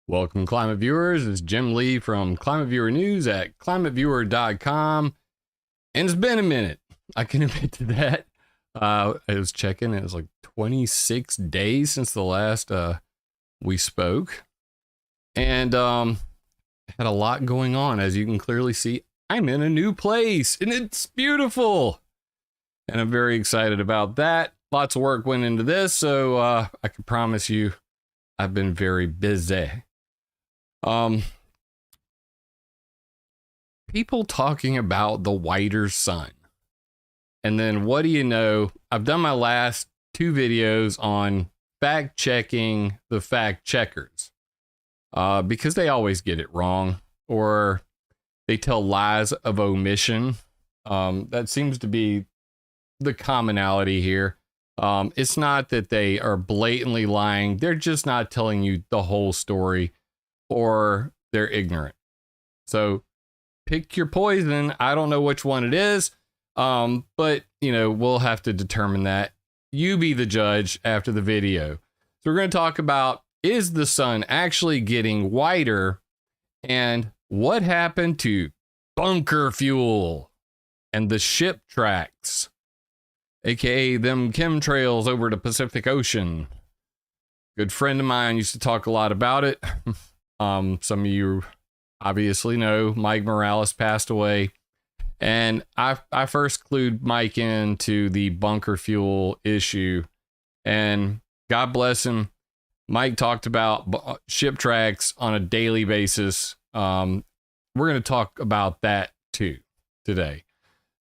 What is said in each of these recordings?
Welcome, Climate Viewers. It's Jim Lee from ClimateViewer News at ClimateViewer.com. And it's been a minute. I can admit to that. I was checking. It was like 26 days since the last we spoke. And had a lot going on. As you can clearly see, I'm in a new place. And it's beautiful. And I'm very excited about that. Lots of work went into this. So I can promise you I've been very busy. People talking about the whiter sun. And then what do you know? I've done my last two videos on fact checking the fact checkers. Because they always get it wrong or they tell lies of omission. That seems to be the commonality here. It's not that they are blatantly lying. They're just not telling you the whole story. Or they're ignorant. So pick your poison. I don't know which one it is. But you know, we'll have to determine that. You be the judge after the video. So we're going to talk about, is the sun actually getting whiter? And what happened to bunker fuel and the ship tracks, aka them chemtrails over the Pacific Ocean? Good friend of mine used to talk a lot about it. Some of you obviously know Mike Morales passed away, and I first clued Mike into the bunker fuel issue, and God bless him. Mike talked about ship tracks on a daily basis. We're going to talk about that too today.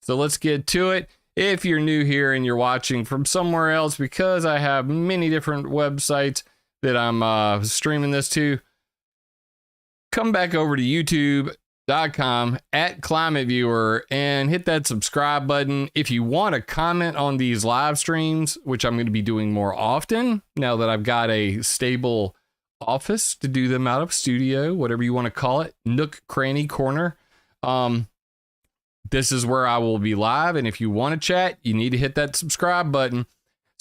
So let's get to it. If you're new here and you're watching from somewhere else, because I have many different websites that I'm streaming this to, come back over to youtube.com at ClimateViewer and hit that subscribe button. If you want to comment on these live streams, which I'm going to be doing more often now that I've got a stable office to do them out of, studio, whatever you want to call it, nook, cranny, corner. This is where I will be live. And if you want to chat, you need to hit that subscribe button.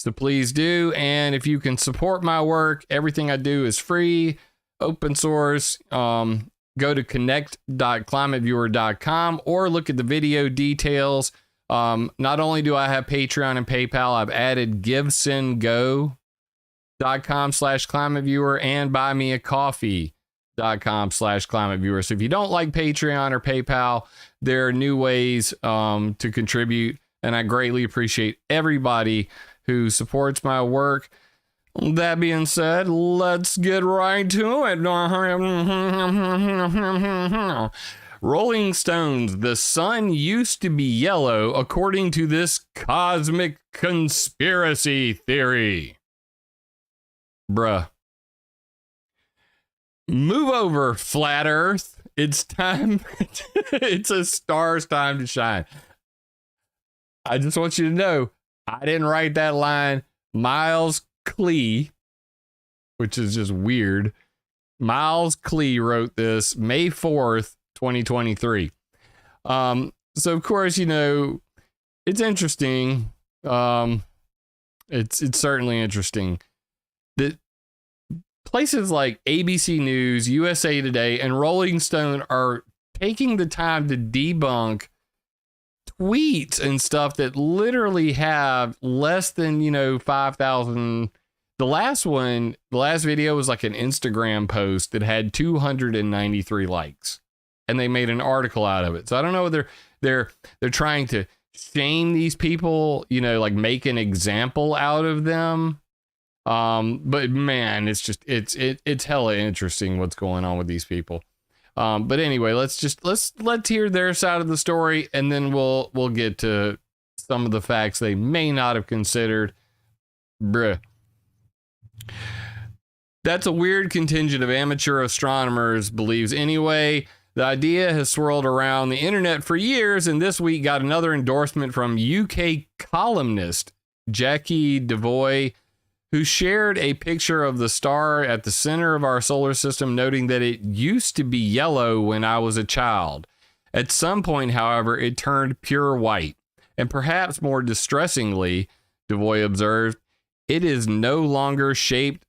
So please do. And if you can support my work, everything I do is free. Open source. Go to connect.climateviewer.com or look at the video details. Not only do I have Patreon and PayPal, I've added givesendgo.com/climateviewer and buymeacoffee.com/climateviewer. So if you don't like Patreon or PayPal, there are new ways to contribute, and I greatly appreciate everybody who supports my work. That being said, let's get right to it. Rolling Stones, the sun used to be yellow according to this cosmic conspiracy theory. Bruh. Move over, flat Earth. It's time. It's a star's time to shine. I just want you to know, I didn't write that line. Miles Klee, which is just weird. Miles Klee wrote this May 4th, 2023. So of course, you know, it's interesting. It's certainly interesting that places like ABC News, USA Today, and Rolling Stone are taking the time to debunk tweets and stuff that literally have less than, 5,000. The last video was like an Instagram post that had 293 likes, and they made an article out of it. So I don't know whether they're trying to shame these people, like make an example out of them. But man, it's hella interesting what's going on with these people. But anyway, let's hear their side of the story, and then we'll get to some of the facts they may not have considered. Bruh. That's a weird contingent of amateur astronomers believes anyway. The idea has swirled around the internet for years, and this week got another endorsement from UK columnist Jackie Devoy, who shared a picture of the star at the center of our solar system, noting that it used to be yellow when I was a child. At some point, however, it turned pure white. And perhaps more distressingly, Devoy observed, it is no longer shaped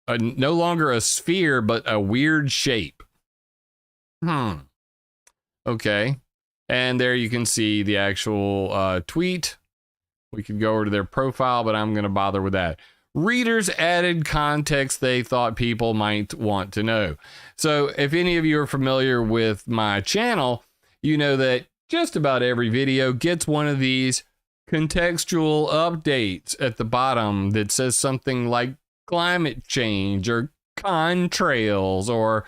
no longer a sphere, but a weird shape. Okay. And there you can see the actual tweet. We could go over to their profile, but I'm going to bother with that. Readers added context they thought people might want to know. So if any of you are familiar with my channel, you know that just about every video gets one of these contextual updates at the bottom that says something like climate change or contrails or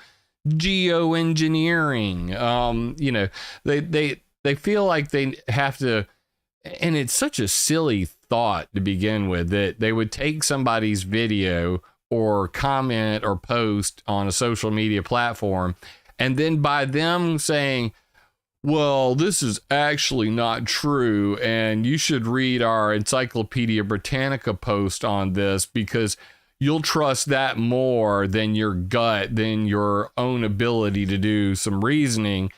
geoengineering. You know, they feel like they have to, and it's such a silly thought to begin with, that they would take somebody's video or comment or post on a social media platform, and then by them saying, well, this is actually not true, and you should read our Encyclopedia Britannica post on this because you'll trust that more than your gut, than your own ability to do some reasoning.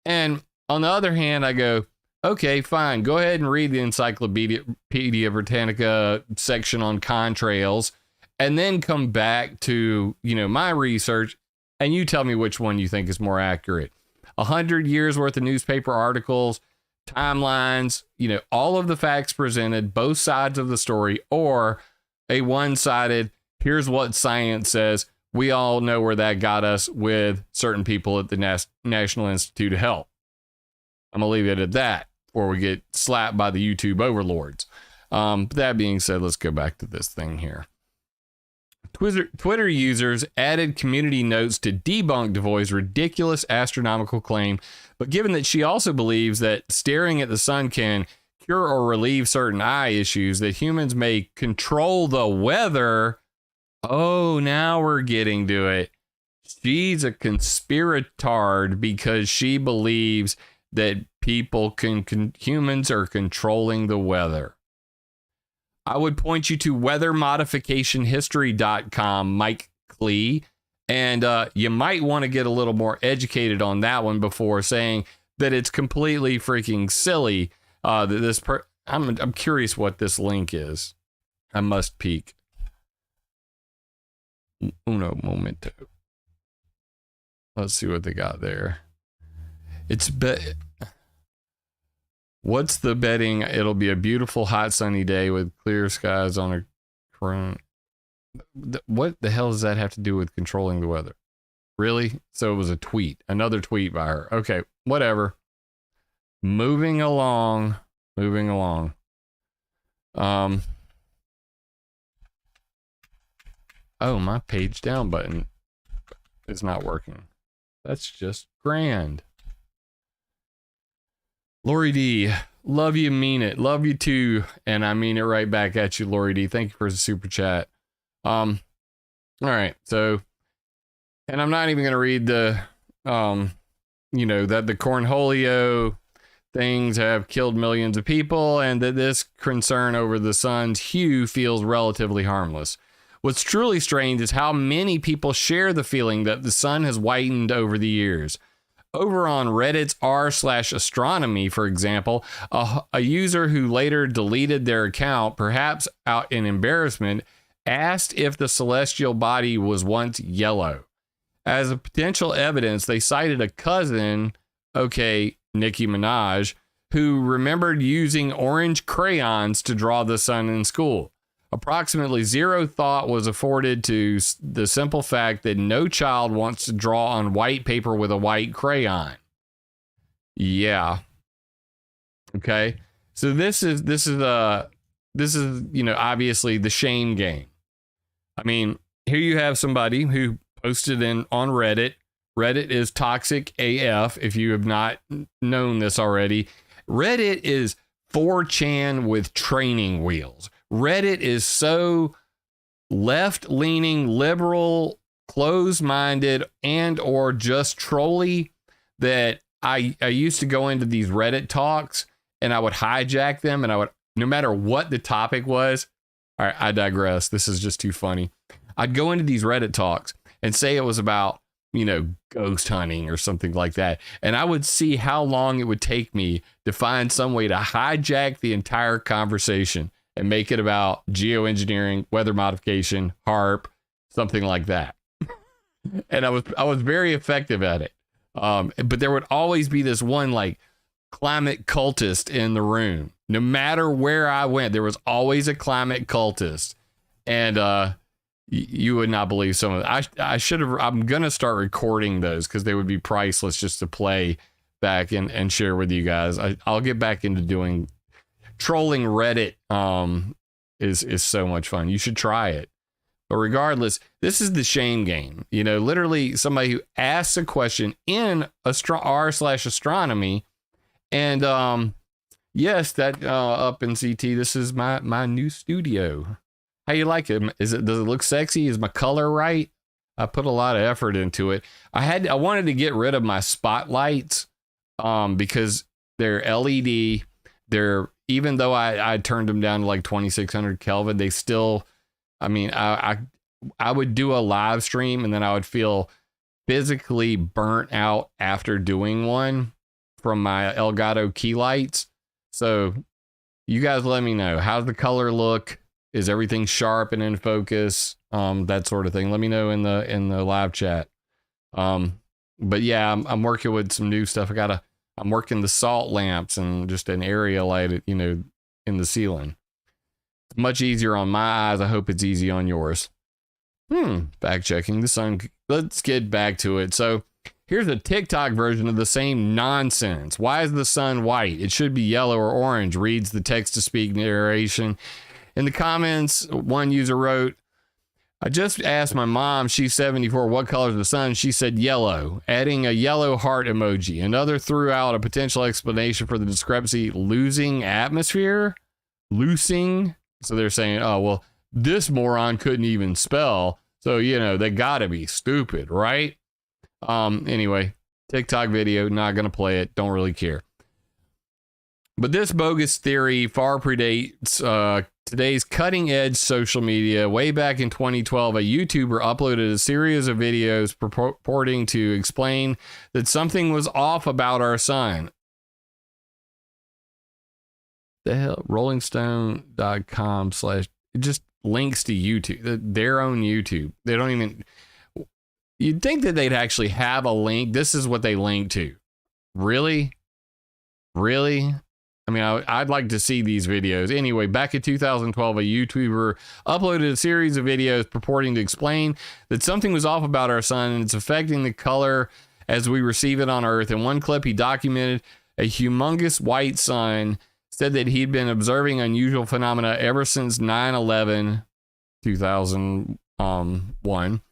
And on the other hand, I go, okay, fine, go ahead and read the Encyclopedia Britannica section on contrails, and then come back to, you know, my research, and you tell me which one you think is more accurate. 100 years worth of newspaper articles, timelines, you know, all of the facts presented, both sides of the story, or a one-sided, here's what science says. We all know where that got us with certain people at the National Institute of Health. I'm going to leave it at that before we get slapped by the YouTube overlords. But that being said, let's go back to this thing here. Twitter users added community notes to debunk Devoy's ridiculous astronomical claim, but given that she also believes that staring at the sun can cure or relieve certain eye issues, that humans may control the weather. Oh, now we're getting to it. She's a conspiratard because she believes that humans are controlling the weather. I would point you to weathermodificationhistory.com, Mike Klee, and you might want to get a little more educated on that one before saying that it's completely freaking silly. I'm curious what this link is. I must peek. Uno momento. Let's see what they got there. What's the betting? It'll be a beautiful, hot, sunny day with clear skies on a corona. What the hell does that have to do with controlling the weather? Really? So it was a tweet, another tweet by her. Okay, whatever. Moving along. Oh, my page down button is not working. That's just grand. Lori D, love you, mean it. Love you too. And I mean it right back at you, Lori D. Thank you for the super chat. All right. So, and I'm not even going to read the, you know, that the cornholio things have killed millions of people and that this concern over the sun's hue feels relatively harmless. What's truly strange is how many people share the feeling that the sun has whitened over the years. Over on Reddit's r/astronomy, for example, a user who later deleted their account, perhaps out in embarrassment, asked if the celestial body was once yellow. As a potential evidence, they cited a cousin, Nicki Minaj, who remembered using orange crayons to draw the sun in school. Approximately zero thought was afforded to the simple fact that no child wants to draw on white paper with a white crayon. Yeah. Okay. So this is you know, obviously the shame game. I mean, here you have somebody who posted on Reddit. Reddit is toxic AF if you have not known this already. Reddit is 4chan with training wheels. Reddit is so left-leaning, liberal, closed-minded, and or just trolly that I used to go into these Reddit talks and I would hijack them, and I would, no matter what the topic was. All right, I digress. This is just too funny. I'd go into these Reddit talks and say it was about, you know, ghost hunting or something like that. And I would see how long it would take me to find some way to hijack the entire conversation and make it about geoengineering, weather modification, HARP, something like that. And I was very effective at it. But there would always be this one like climate cultist in the room. No matter where I went, there was always a climate cultist. And you would not believe some of it. I should have. I'm gonna start recording those because they would be priceless just to play back and share with you guys. I'll get back into doing trolling Reddit. Is so much fun. You should try it. But regardless, this is the shame game. You know, literally somebody who asks a question in r/astronomy, and yes, that up in CT. This is my new studio. How you like it? Does it look sexy? Is my color right? I put a lot of effort into it. I wanted to get rid of my spotlights because they're LED. Even though I turned them down to like 2600 Kelvin, they still, I mean, I would do a live stream and then I would feel physically burnt out after doing one from my Elgato key lights. So you guys let me know. How's the color look? Is everything sharp and in focus? That sort of thing. Let me know in the live chat. But yeah, I'm working with some new stuff. I'm working the salt lamps and just an area light, you know, in the ceiling. It's much easier on my eyes. I hope it's easy on yours. Fact checking the sun. Let's get back to it. So here's a TikTok version of the same nonsense. Why is the sun white? It should be yellow or orange, reads the text-to-speak narration. In the comments, one user wrote, I just asked my mom, she's 74, what color is the sun? She said yellow, adding a yellow heart emoji. Another threw out a potential explanation for the discrepancy, losing atmosphere? Loosing? So they're saying, oh, well, this moron couldn't even spell. So, you know, they gotta be stupid, right? Anyway, TikTok video, not gonna play it, don't really care. But this bogus theory far predates today's cutting-edge social media. Way back in 2012, a YouTuber uploaded a series of videos purporting to explain that something was off about our sun. The hell? RollingStone.com/ it just links to YouTube, their own YouTube. They don't even... You'd think that they'd actually have a link. This is what they link to. Really? Really? I mean, I'd like to see these videos. Anyway, back in 2012, a YouTuber uploaded a series of videos purporting to explain that something was off about our sun and it's affecting the color as we receive it on Earth. In one clip, he documented a humongous white sun, said that he'd been observing unusual phenomena ever since 9/11, 2001,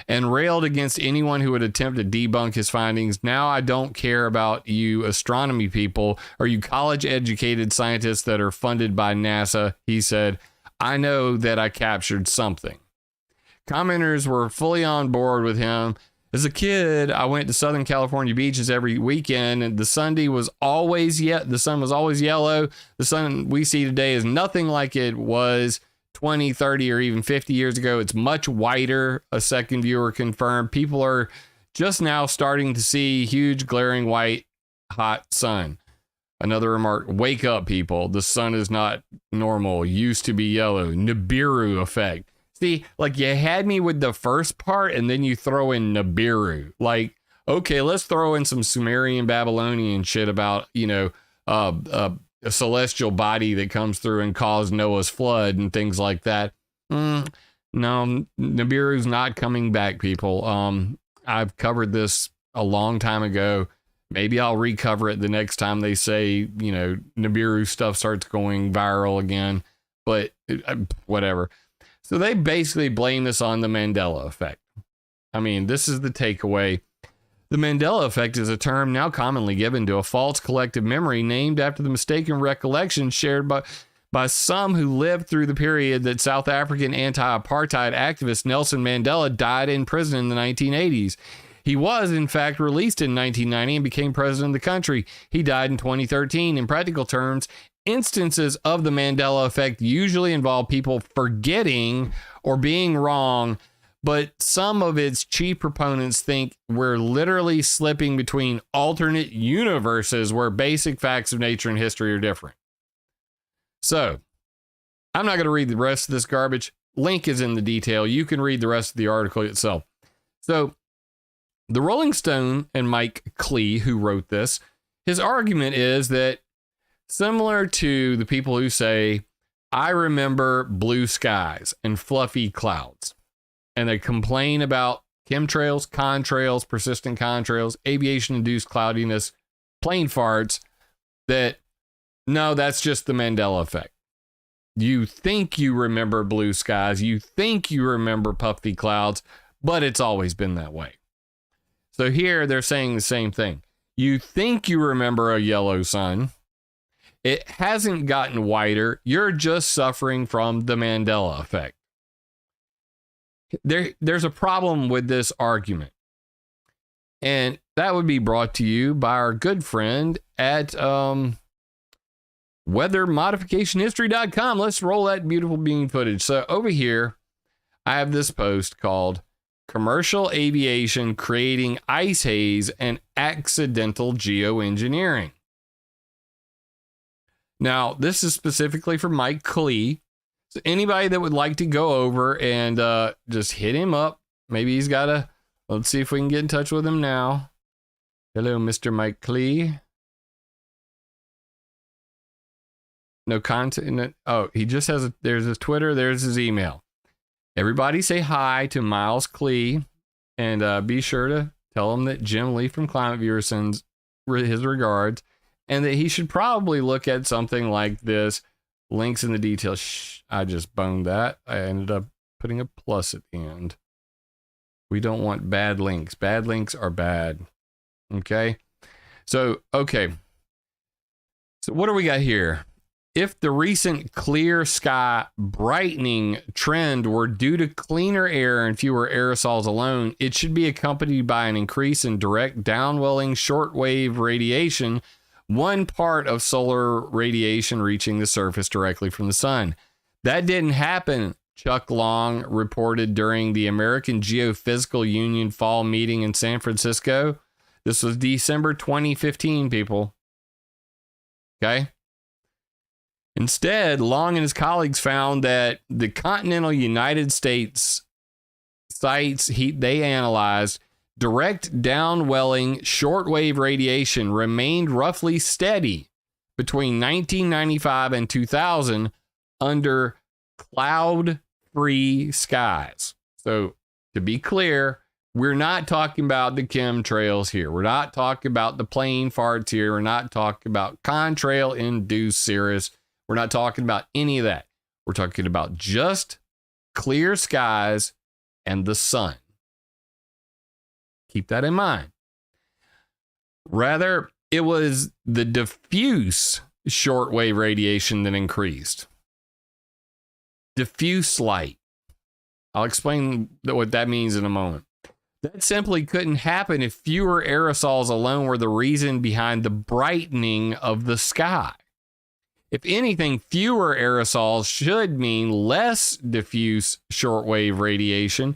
and railed against anyone who would attempt to debunk his findings. Now I don't care about you astronomy people or you college-educated scientists that are funded by NASA, he said. I know that I captured something. Commenters were fully on board with him. As a kid, I went to Southern California beaches every weekend, and the sun was always yellow. The sun we see today is nothing like it was 20, 30, or even 50 years ago. It's much whiter, a second viewer confirmed. People are just now starting to see huge, glaring white, hot sun. Another remark, wake up, people. The sun is not normal. Used to be yellow. Nibiru effect. See, like you had me with the first part and then you throw in Nibiru. Like, okay, let's throw in some Sumerian, Babylonian shit about, you know, a celestial body that comes through and caused Noah's flood and things like that. No, Nibiru's not coming back, people. I've covered this a long time ago. Maybe I'll recover it the next time they say, you know, Nibiru stuff starts going viral again, but whatever. So they basically blame this on the Mandela effect. I mean, this is the takeaway. The Mandela effect is a term now commonly given to a false collective memory named after the mistaken recollection shared by some who lived through the period that South African anti-apartheid activist Nelson Mandela died in prison in the 1980s. He was, in fact, released in 1990 and became president of the country. He died in 2013. In practical terms, instances of the Mandela effect usually involve people forgetting or being wrong, but some of its chief proponents think we're literally slipping between alternate universes where basic facts of nature and history are different. So, I'm not going to read the rest of this garbage. link is in the detail. You can read the rest of the article itself. So the Rolling Stone and Mike Clee, who wrote this, his argument is that similar to the people who say, I remember blue skies and fluffy clouds, and they complain about chemtrails, contrails, persistent contrails, aviation-induced cloudiness, plane farts, that no, that's just the Mandela effect. You think you remember blue skies, you think you remember puffy clouds, but it's always been that way. So here they're saying the same thing. You think you remember a yellow sun. It hasn't gotten whiter. You're just suffering from the Mandela effect. There's a problem with this argument. And that would be brought to you by our good friend at weathermodificationhistory.com. Let's roll that beautiful bean footage. So over here, I have this post called Commercial Aviation Creating Ice Haze and Accidental Geoengineering. Now, this is specifically for Mike Clee. So anybody that would like to go over and just hit him up. Maybe he's got a, let's see if we can get in touch with him now. Hello, Mr. Mike Clee. No content. Oh, he just has there's his Twitter, there's his email. Everybody say hi to Miles Clee, and be sure to tell him that Jim Lee from ClimateViewer sends his regards, and that he should probably look at something like this. Links in the details. Shh, I just boned that. I ended up putting a plus at the end. We don't want bad links. Bad links are bad. Okay. So, okay. So what do we got here? If the recent clear sky brightening trend were due to cleaner air and fewer aerosols alone, it should be accompanied by an increase in direct downwelling shortwave radiation, one part of solar radiation reaching the surface directly from the sun. That didn't happen, Chuck Long reported during the American Geophysical Union fall meeting in San Francisco. This was December 2015, people. Okay. Instead, Long and his colleagues found that the continental United States sites they analyzed, direct downwelling shortwave radiation remained roughly steady between 1995 and 2000 under cloud-free skies. So, to be clear, we're not talking about the chemtrails here. We're not talking about the plane farts here. We're not talking about contrail-induced cirrus. We're not talking about any of that. We're talking about just clear skies and the sun. Keep that in mind. Rather, it was the diffuse shortwave radiation that increased. Diffuse light. I'll explain what that means in a moment. That simply couldn't happen if fewer aerosols alone were the reason behind the brightening of the sky. If anything, fewer aerosols should mean less diffuse shortwave radiation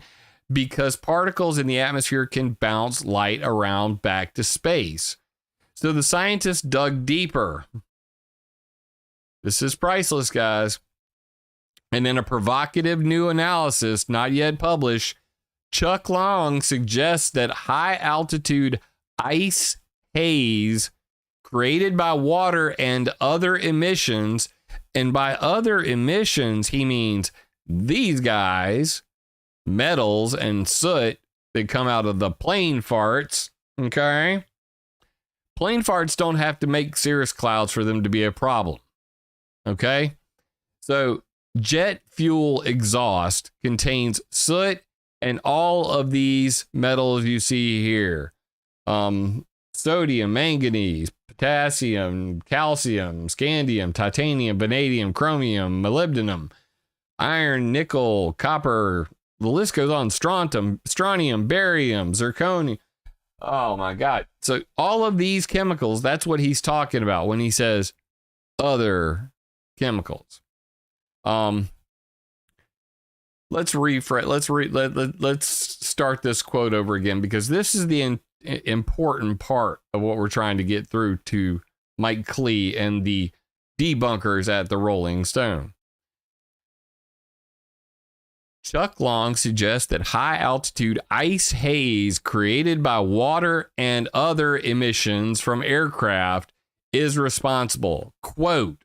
because particles in the atmosphere can bounce light around back to space. So the scientists dug deeper. This is priceless, guys. And in a provocative new analysis, not yet published, Chuck Long suggests that high altitude ice haze created by water and other emissions, and by other emissions, he means these guys, metals and soot that come out of the plane farts, okay? Plane farts don't have to make cirrus clouds for them to be a problem, okay? So jet fuel exhaust contains soot and all of these metals you see here. Sodium, manganese, potassium, calcium, scandium, titanium, vanadium, chromium, molybdenum, iron, nickel, copper. The list goes on. Strontium, barium, zirconium. Oh my God. So all of these chemicals, that's what he's talking about when he says other chemicals. Let's rephrase. Let's start this quote over again, because this is the important part of what we're trying to get through to Mike Clee and the debunkers at the Rolling Stone. Chuck Long suggests that high altitude ice haze created by water and other emissions from aircraft is responsible. Quote,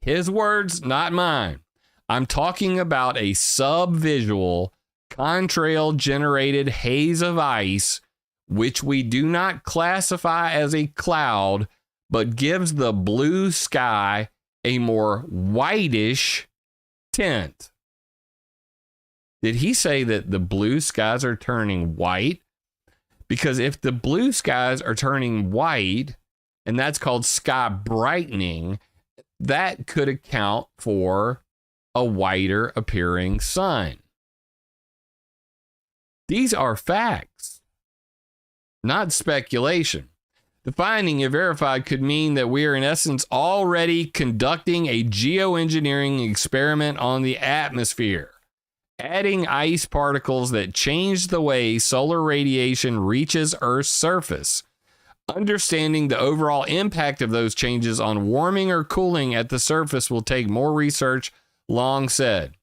his words, not mine. I'm talking about a subvisual contrail generated haze of ice, which we do not classify as a cloud, but gives the blue sky a more whitish tint. Did he say that the blue skies are turning white? Because if the blue skies are turning white, and that's called sky brightening, that could account for a whiter appearing sun. These are facts, not speculation. The finding, if verified, could mean that we are in essence already conducting a geoengineering experiment on the atmosphere, adding ice particles that change the way solar radiation reaches Earth's surface. Understanding the overall impact of those changes on warming or cooling at the surface will take more research, Long said.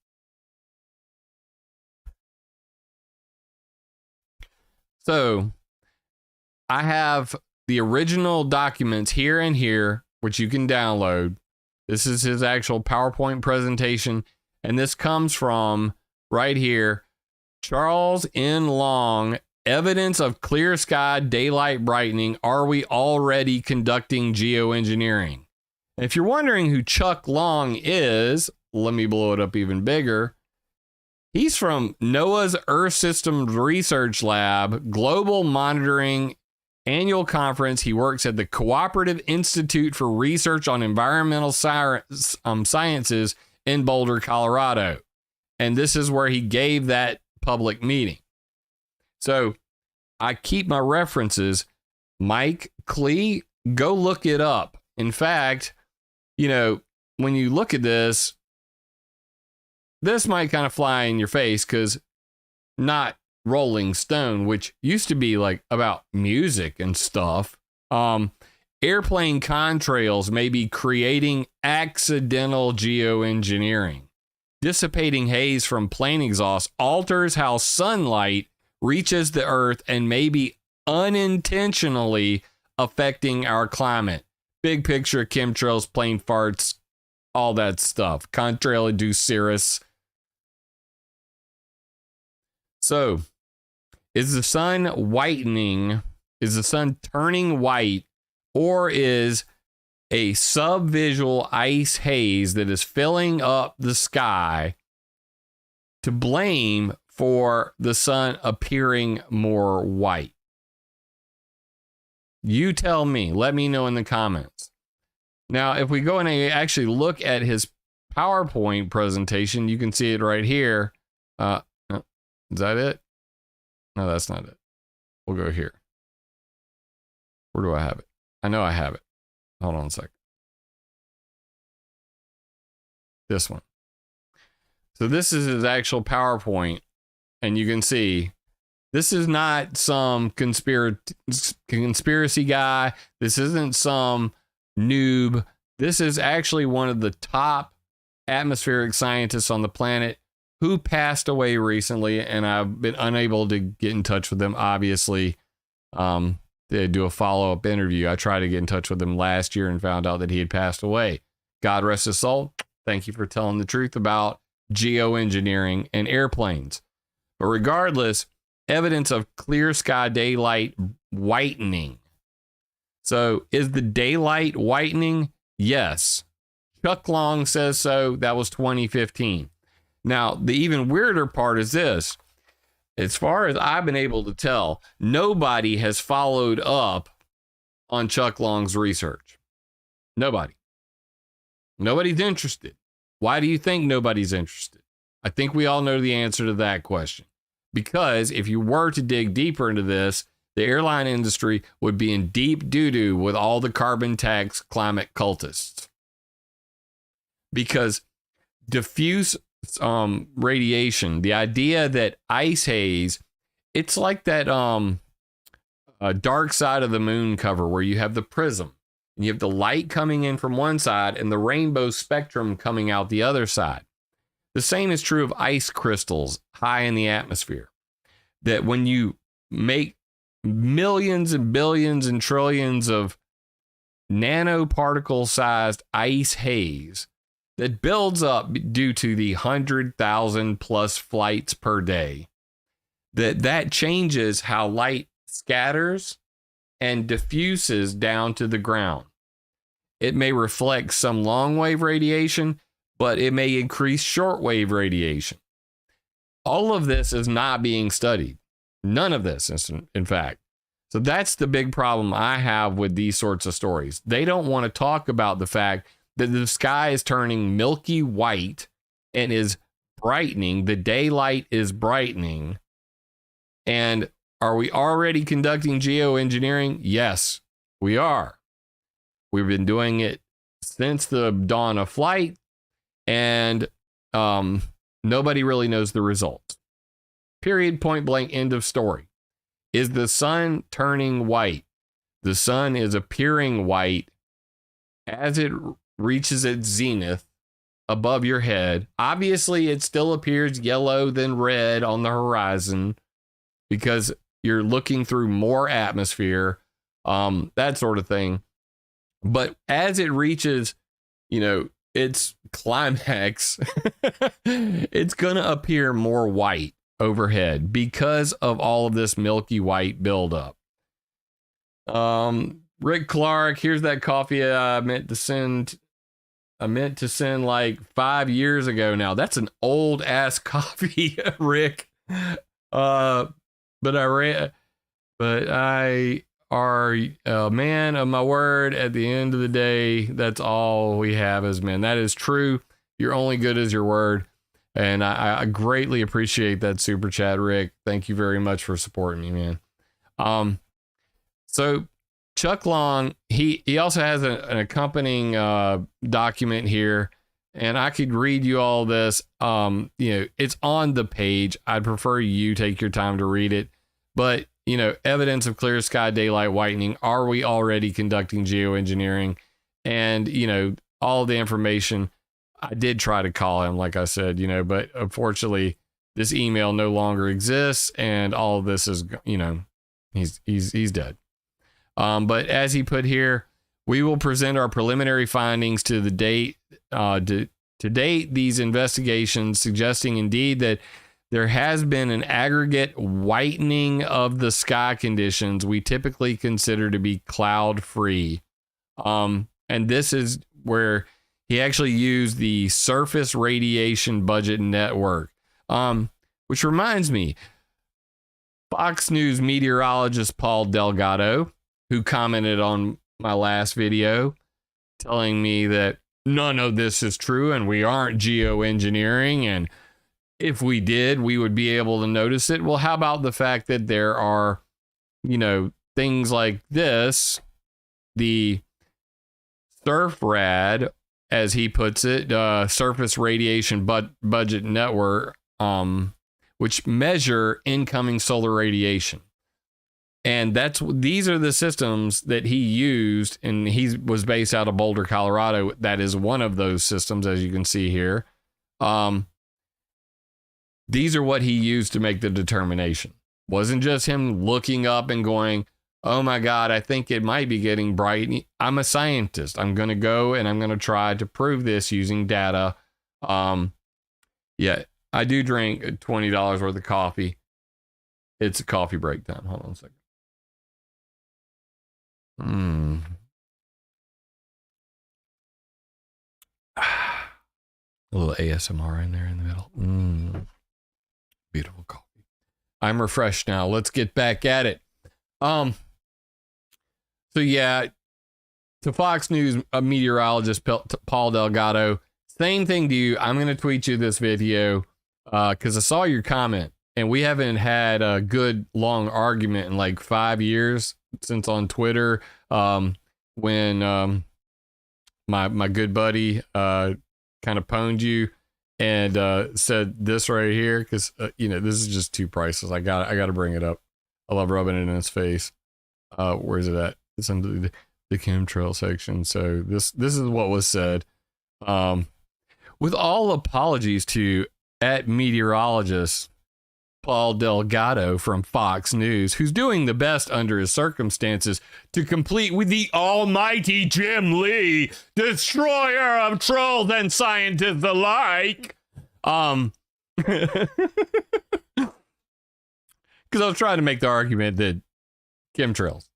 So, I have the original documents here and here, which you can download. This is his actual PowerPoint presentation, and this comes from right here, Charles N. Long, evidence of clear sky daylight brightening. Are we already conducting geoengineering? And if you're wondering who Chuck Long is, let me blow it up even bigger. He's from NOAA's Earth Systems Research Lab, Global Monitoring Annual Conference. He works at the Cooperative Institute for Research on Environmental Sciences in Boulder, Colorado. And this is where he gave that public meeting. So I keep my references. Mike Klee, go look it up. In fact, you know, when you look at this might kind of fly in your face because not Rolling Stone, which used to be like about music and stuff. Airplane contrails may be creating accidental geoengineering. Dissipating haze from plane exhaust alters how sunlight reaches the earth and may be unintentionally affecting our climate. Big picture, chemtrails, plane farts, all that stuff. Contrail induced cirrus. So, is the sun whitening? Is the sun turning white? Or is a subvisual ice haze that is filling up the sky to blame for the sun appearing more white? You tell me. Let me know in the comments. Now, if we go and actually look at his PowerPoint presentation, you can see it right here. Is that it? No, that's not it. We'll go here. Where do I have it? I know I have it. Hold on a second. This one. So this is his actual PowerPoint, and you can see this is not some conspiracy guy. This isn't some noob. This is actually one of the top atmospheric scientists on the planet who passed away recently, and I've been unable to get in touch with them, obviously. They do a follow-up interview. I tried to get in touch with him last year and found out that he had passed away. God rest his soul. Thank you for telling the truth about geoengineering and airplanes. But regardless, evidence of clear sky daylight whitening. So is the daylight whitening? Yes. Chuck Long says so. That was 2015. Now, the even weirder part is this. As far as I've been able to tell, nobody has followed up on Chuck Long's research. Nobody. Nobody's interested. Why do you think nobody's interested? I think we all know the answer to that question. Because if you were to dig deeper into this, the airline industry would be in deep doo-doo with all the carbon tax climate cultists. Because diffuse radiation, the idea that ice haze, it's like that dark side of the moon cover where you have the prism and you have the light coming in from one side and the rainbow spectrum coming out the other side. The same is true of ice crystals high in the atmosphere. That when you make millions and billions and trillions of nanoparticle sized ice haze that builds up due to the 100,000 plus flights per day, that changes how light scatters and diffuses down to the ground. It may reflect some long wave radiation, but it may increase short wave radiation. All of this is not being studied. None of this, in fact. So that's the big problem I have with these sorts of stories. They don't want to talk about the fact that the sky is turning milky white and is brightening. The daylight is brightening. And are we already conducting geoengineering? Yes, we are. We've been doing it since the dawn of flight, and nobody really knows the results. Period, point blank, end of story. Is the sun turning white? The sun is appearing white as it reaches its zenith above your head. Obviously, it still appears yellow than red on the horizon because you're looking through more atmosphere, that sort of thing. But as it reaches, its climax, it's going to appear more white overhead because of all of this milky white buildup. Rick Clark, here's that coffee I meant to send like 5 years ago now. That's an old ass coffee, Rick. But I are a man of my word. At the end of the day, that's all we have as men. That is true. You're only good as your word. And I greatly appreciate that super chat, Rick. Thank you very much for supporting me, man. So Chuck Long, he also has an accompanying document here, and I could read you all this. It's on the page. I'd prefer you take your time to read it. But, evidence of clear sky daylight whitening. Are we already conducting geoengineering? And, all the information. I did try to call him, like I said, but unfortunately this email no longer exists, and all of this is, he's dead. But as he put here, we will present our preliminary findings to the date, to date, these investigations suggesting indeed that there has been an aggregate whitening of the sky conditions we typically consider to be cloud free. And this is where he actually used the surface radiation budget network, which reminds me, Fox News meteorologist Paul Delgado, who commented on my last video, telling me that none of this is true and we aren't geoengineering, and if we did, we would be able to notice it. Well, how about the fact that there are, things like this, the SURFRAD, as he puts it, surface radiation budget network, which measure incoming solar radiation. And these are the systems that he used, and he was based out of Boulder, Colorado. That is one of those systems, as you can see here. These are what he used to make the determination. Wasn't just him looking up and going, oh my God, I think it might be getting bright. I'm a scientist. I'm going to go and I'm going to try to prove this using data. Yeah, I do drink $20 worth of coffee. It's a coffee breakdown. Hold on a second. A little ASMR in there in the middle. Beautiful coffee. I'm refreshed now. Let's get back at it. So yeah, to Fox News meteorologist Paul Delgado, same thing to you. I'm going to tweet you this video because I saw your comment, and we haven't had a good long argument in like 5 years since on Twitter, when my good buddy kind of pwned you and said this right here, because this is just too priceless. I got to bring it up. I love rubbing it in his face. Where's it at? It's under the chemtrail section. So this is what was said. with all apologies to at meteorologist Paul Delgado from Fox News, who's doing the best under his circumstances to complete with the almighty Jim Lee, destroyer of trolls and scientists alike. Because I was trying to make the argument that chemtrails,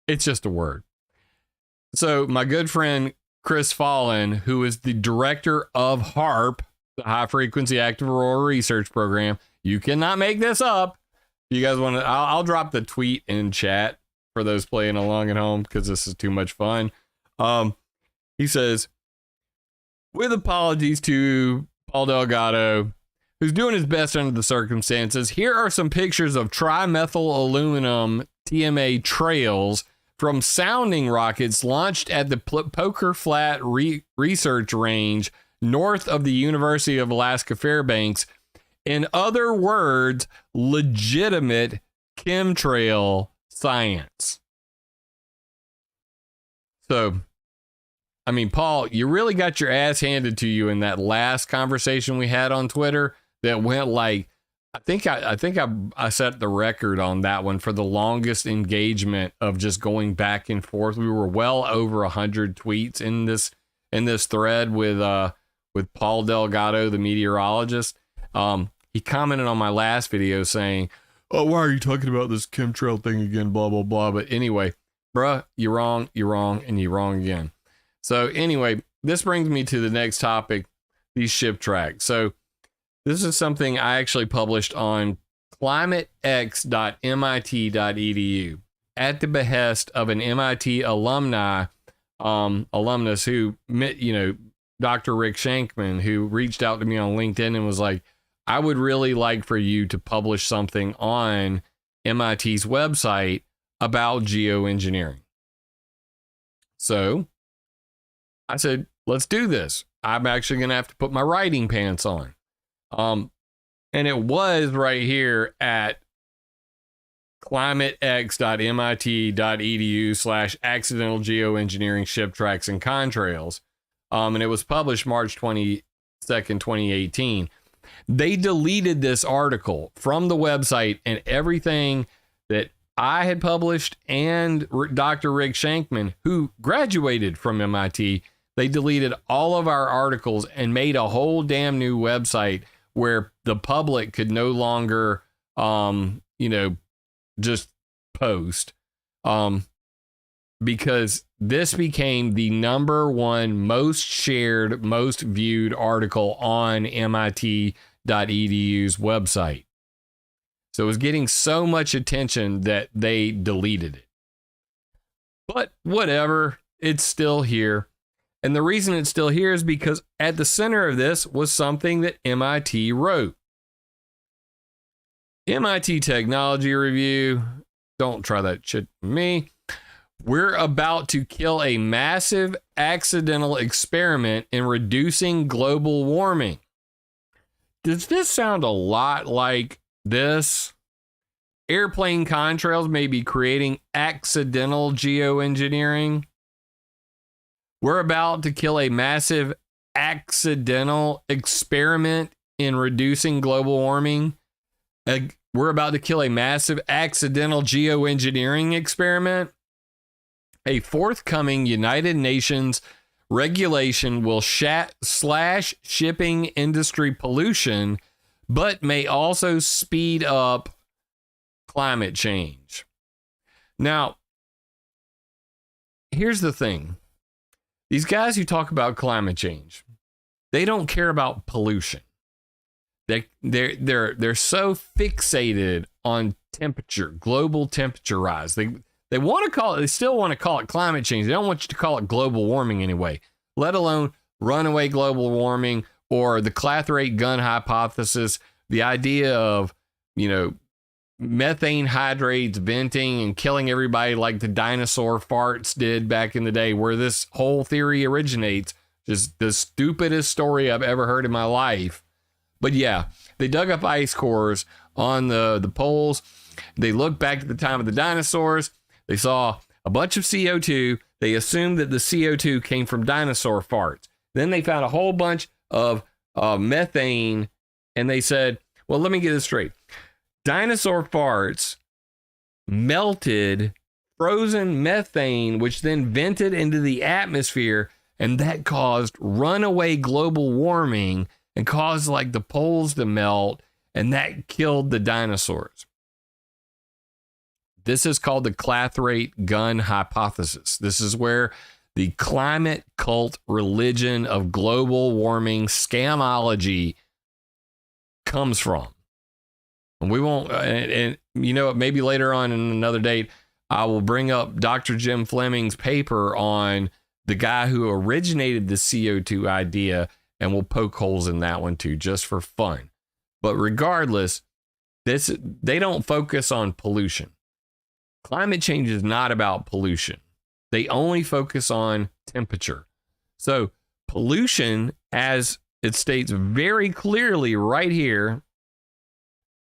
it's just a word. So my good friend Chris Fallon, who is the director of HAARP, the High Frequency Active Aurora Research Program, you cannot make this up. If you guys want to, I'll drop the tweet in chat for those playing along at home because this is too much fun. He says, with apologies to Paul Delgado, who's doing his best under the circumstances, here are some pictures of trimethyl aluminum TMA trails from sounding rockets launched at the Poker Flat Research Range north of the University of Alaska Fairbanks. In other words, legitimate chemtrail science. So, I mean, Paul, you really got your ass handed to you in that last conversation we had on Twitter that went like, I think I set the record on that one for the longest engagement of just going back and forth. We were well over 100 tweets in this thread with Paul Delgado, the meteorologist. He commented on my last video saying, "Oh, why are you talking about this chemtrail thing again? Blah, blah, blah." But anyway, bruh, you're wrong, and you're wrong again. So anyway, this brings me to the next topic, these ship tracks. So this is something I actually published on climatex.mit.edu at the behest of an MIT alumnus who, Dr. Rick Shankman, who reached out to me on LinkedIn and was like, I would really like for you to publish something on MIT's website about geoengineering. So I said, let's do this. I'm actually going to have to put my writing pants on. And it was right here at climatex.mit.edu/accidental geoengineering ship tracks and contrails. And it was published March 22nd, 2018. They deleted this article from the website, and everything that I had published and Dr. Rick Shankman, who graduated from MIT, they deleted all of our articles and made a whole damn new website where the public could no longer, just post, because this became the #1 most shared, most viewed article on MIT.edu's website. So it was getting so much attention that they deleted it. But whatever, it's still here. And the reason it's still here is because at the center of this was something that MIT wrote. MIT Technology Review, don't try that shit with me. We're about to kill a massive accidental experiment in reducing global warming. Does this sound a lot like this? Airplane contrails may be creating accidental geoengineering. We're about to kill a massive accidental experiment in reducing global warming. We're about to kill a massive accidental geoengineering experiment. A forthcoming United Nations regulation will slash shipping industry pollution, but may also speed up climate change. Now, here's the thing. These guys who talk about climate change, they don't care about pollution. They're so fixated on temperature, global temperature rise. They want to call it, they still want to call it climate change. They don't want you to call it global warming anyway, let alone runaway global warming or the clathrate gun hypothesis, the idea of, methane hydrates venting and killing everybody like the dinosaur farts did back in the day, where this whole theory originates. Just the stupidest story I've ever heard in my life. But yeah, they dug up ice cores on the poles. They looked back at the time of the dinosaurs. They saw a bunch of CO2. They assumed that the CO2 came from dinosaur farts. Then they found a whole bunch of methane, and they said, well, let me get this straight. Dinosaur farts melted frozen methane, which then vented into the atmosphere, and that caused runaway global warming and caused like the poles to melt, and that killed the dinosaurs. This is called the clathrate gun hypothesis. This is where the climate cult religion of global warming scamology comes from. And we won't, and you know, maybe later on in another date, I will bring up Dr. Jim Fleming's paper on the guy who originated the CO2 idea, and we'll poke holes in that one too, just for fun. But regardless, they don't focus on pollution. Climate change is not about pollution. They only focus on temperature. So pollution, as it states very clearly right here,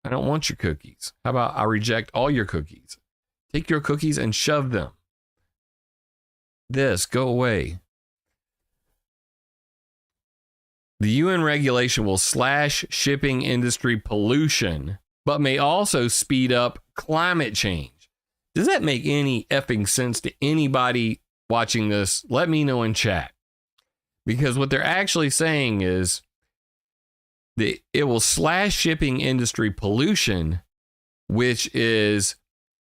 I don't want your cookies. How about I reject all your cookies? Take your cookies and shove them. Go away. The UN regulation will slash shipping industry pollution, but may also speed up climate change. Does that make any effing sense to anybody watching this? Let me know in chat. Because what they're actually saying is that it will slash shipping industry pollution, which is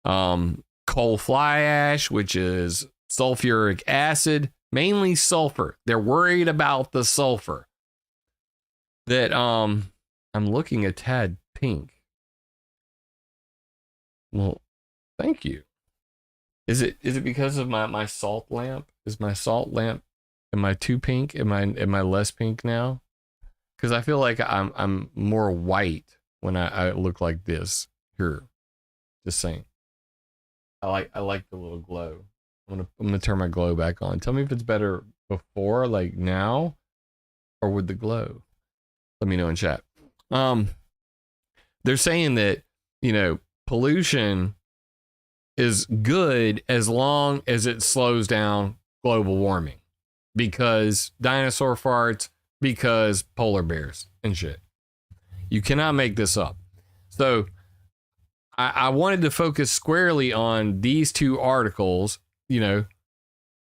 coal fly ash, which is sulfuric acid, mainly sulfur. They're worried about the sulfur. That I'm looking a tad pink. Well, thank you. Is it because of my salt lamp? Is my salt lamp, am I too pink? Am I less pink now? Because I feel like I'm more white when I look like this. Here. Just saying. I like the little glow. I'm gonna turn my glow back on. Tell me if it's better before, like now, or with the glow. Let me know in chat. They're saying that, you know, pollution is good as long as it slows down global warming, because dinosaur farts, because polar bears and shit. You cannot make this up. So I wanted to focus squarely on these two articles. You know,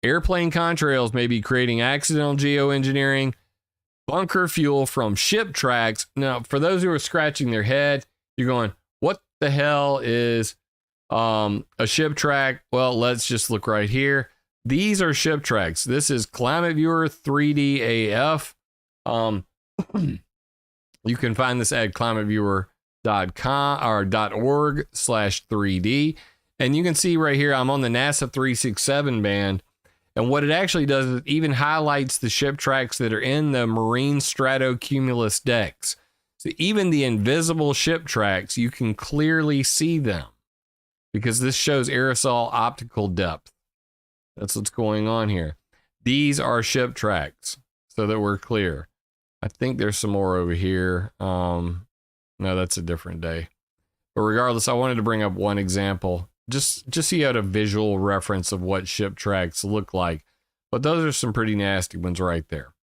airplane contrails may be creating accidental geoengineering, bunker fuel from ship tracks. Now, for those who are scratching their head, you're going, what the hell is a ship track? Well, let's just look right here. These are ship tracks. This is ClimateViewer 3D AF. You can find this at climateviewer.com or .org/3D. And you can see right here, I'm on the NASA 367 band. And what it actually does is it even highlights the ship tracks that are in the marine stratocumulus decks. So even the invisible ship tracks, you can clearly see them, because this shows aerosol optical depth. That's what's going on here. These are ship tracks, so that we're clear. I think there's some more over here. No, that's a different day. But regardless, I wanted to bring up one example, just so you had a visual reference of what ship tracks look like. But those are some pretty nasty ones right there.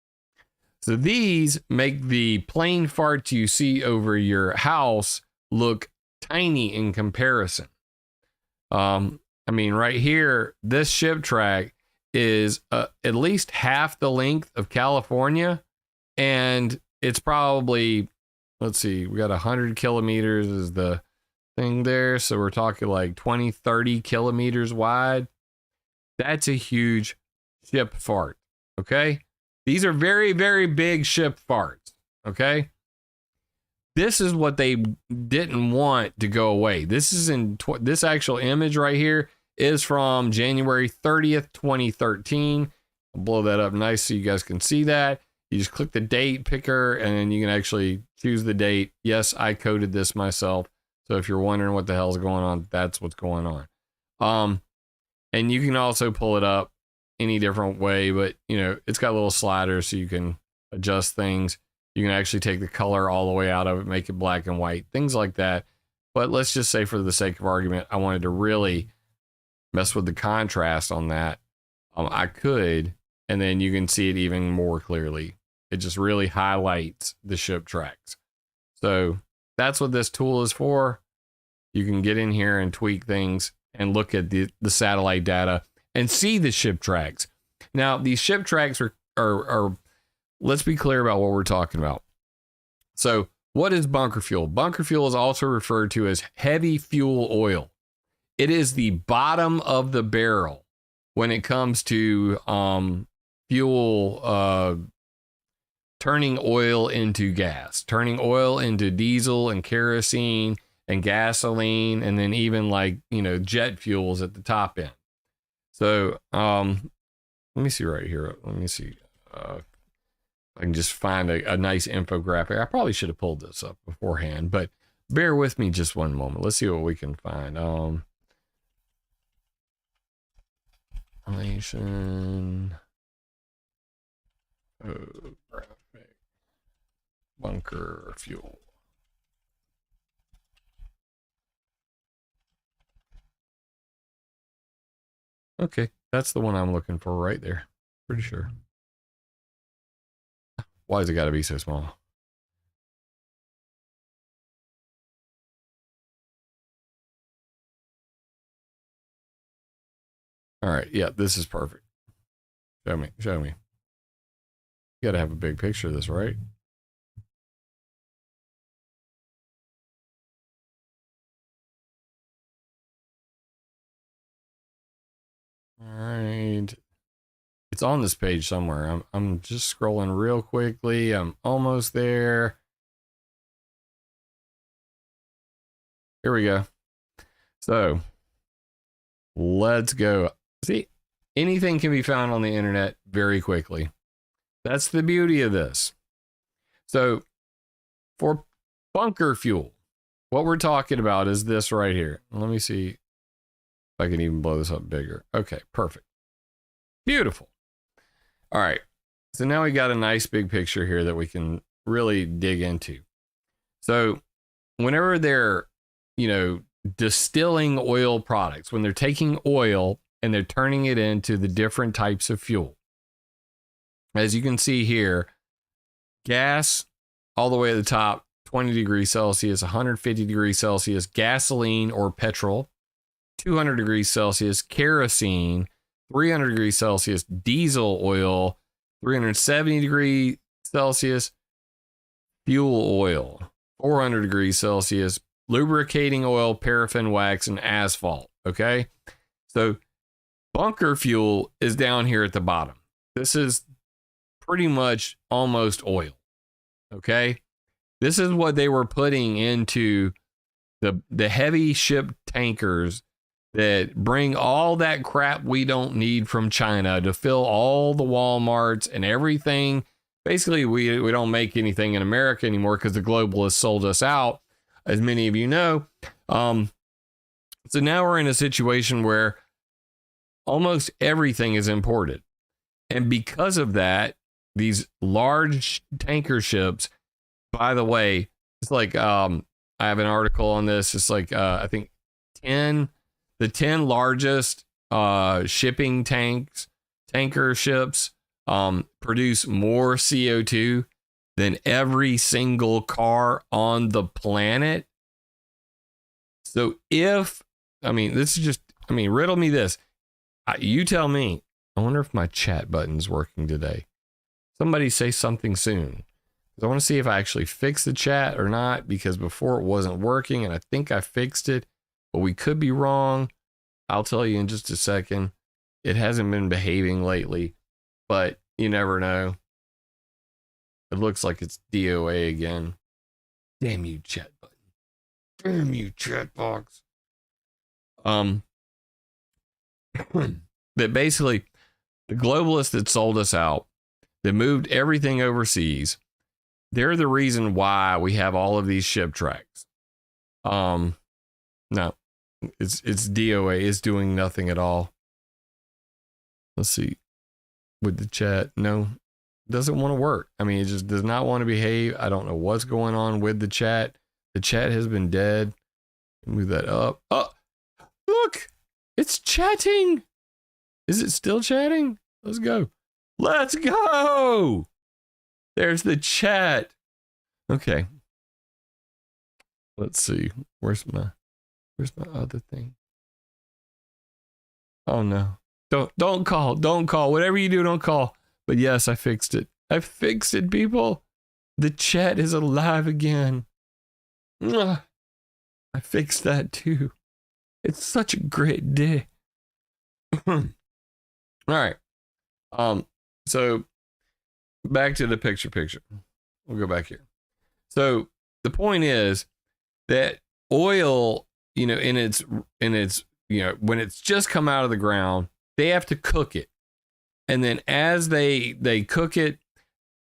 So these make the plane farts you see over your house look tiny in comparison. I mean, right here, this ship track is at least half the length of California, and it's probably, let's see, we got 100 kilometers is the thing there, so we're talking like 20-30 kilometers wide. That's a huge ship fart. Okay, these are very, very big ship farts. Okay, this is what they didn't want to go away. This is this actual image right here is from January 30th, 2013. I'll blow that up nice so you guys can see that. You just click the date picker, and then you can actually choose the date. Yes, I coded this myself. So if you're wondering what the hell's going on, that's what's going on. And you can also pull it up any different way, but you know, it's got little sliders so you can adjust things. You can actually take the color all the way out of it, make it black and white, things like that. But let's just say, for the sake of argument, I wanted to really mess with the contrast on that. I could and then you can see it even more clearly. It just really highlights the ship tracks. So that's what this tool is for. You can get in here and tweak things and look at the satellite data and see the ship tracks. Now, these ship tracks are let's be clear about what we're talking about. So what is bunker fuel? Bunker fuel is also referred to as heavy fuel oil. It is the bottom of the barrel when it comes to fuel, turning oil into gas, turning oil into diesel and kerosene and gasoline, and then even like, jet fuels at the top end. So let me see right here. Let me see if I can just find a nice infographic. I probably should have pulled this up beforehand, but bear with me just one moment. Let's see what we can find. Aviation. Graphic. Bunker fuel. Okay, that's the one I'm looking for right there. Pretty sure. Why has it got to be so small? All right, yeah, this is perfect. Show me, show me. You got to have a big picture of this, right? All right. It's on this page somewhere. I'm just scrolling real quickly. I'm almost there. Here we go. So let's go. See, anything can be found on the internet very quickly. That's the beauty of this. So for bunker fuel, what we're talking about is this right here. Let me see if I can even blow this up bigger. Okay, perfect. Beautiful. All right. So now we got a nice big picture here that we can really dig into. So whenever they're, distilling oil products, when they're taking oil and they're turning it into the different types of fuel, as you can see here, gas all the way at the top, 20 degrees Celsius, 150 degrees Celsius, gasoline or petrol, 200 degrees Celsius, kerosene, 300 degrees Celsius, diesel oil, 370 degrees Celsius, fuel oil, 400 degrees Celsius, lubricating oil, paraffin wax, and asphalt. Okay. So bunker fuel is down here at the bottom. This is pretty much almost oil. Okay. This is what they were putting into the heavy ship tankers that bring all that crap we don't need from China to fill all the Walmarts and everything. Basically, we don't make anything in America anymore because the globalists sold us out, as many of you know. So now we're in a situation where almost everything is imported. And because of that, these large tanker ships, by the way, it's like, I have an article on this. It's like, I think the 10 largest shipping tanker ships produce more CO2 than every single car on the planet. So riddle me this. You tell me. I wonder if my chat button's working today. Somebody say something soon. I want to see if I actually fixed the chat or not, because before it wasn't working and I think I fixed it, but we could be wrong. I'll tell you in just a second. It hasn't been behaving lately, but you never know. It looks like it's DOA again. Damn you, chat button. Damn you, chat box. That basically the globalists that sold us out, that moved everything overseas, they're the reason why we have all of these ship tracks. No, it's DOA. It's doing nothing at all. Let's see. With the chat, no, doesn't want to work. I mean, it just does not want to behave. I don't know what's going on with the chat. The chat has been dead. Move that up. Oh, look, it's chatting. Is it still chatting? Let's go. Let's go. There's the chat. Okay. Let's see. Where's my other thing? Oh no. Don't call. Don't call. Whatever you do, don't call. But yes, I fixed it. I fixed it, people. The chat is alive again. I fixed that too. It's such a great day. All right. So back to the picture. We'll go back here. So the point is that oil, in its, when it's just come out of the ground, they have to cook it. And then as they cook it,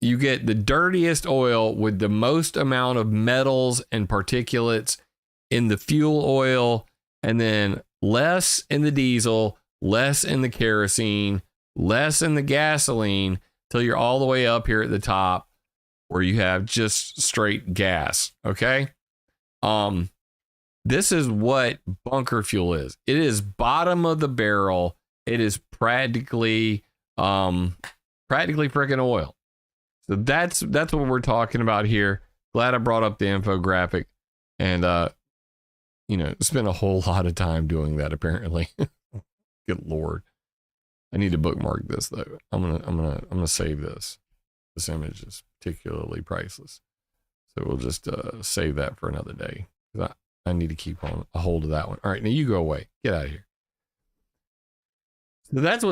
you get the dirtiest oil with the most amount of metals and particulates in the fuel oil, and then less in the diesel, less in the kerosene, less in the gasoline, till you're all the way up here at the top where you have just straight gas. Okay. This is what bunker fuel is. It is bottom of the barrel. It is practically freaking oil. So that's what we're talking about here. Glad I brought up the infographic, and spent a whole lot of time doing that apparently. Good Lord. I need to bookmark this though. I'm gonna save this. This image is particularly priceless. So we'll just save that for another day. I need to keep on a hold of that one. All right, now you go away. Get out of here. So that's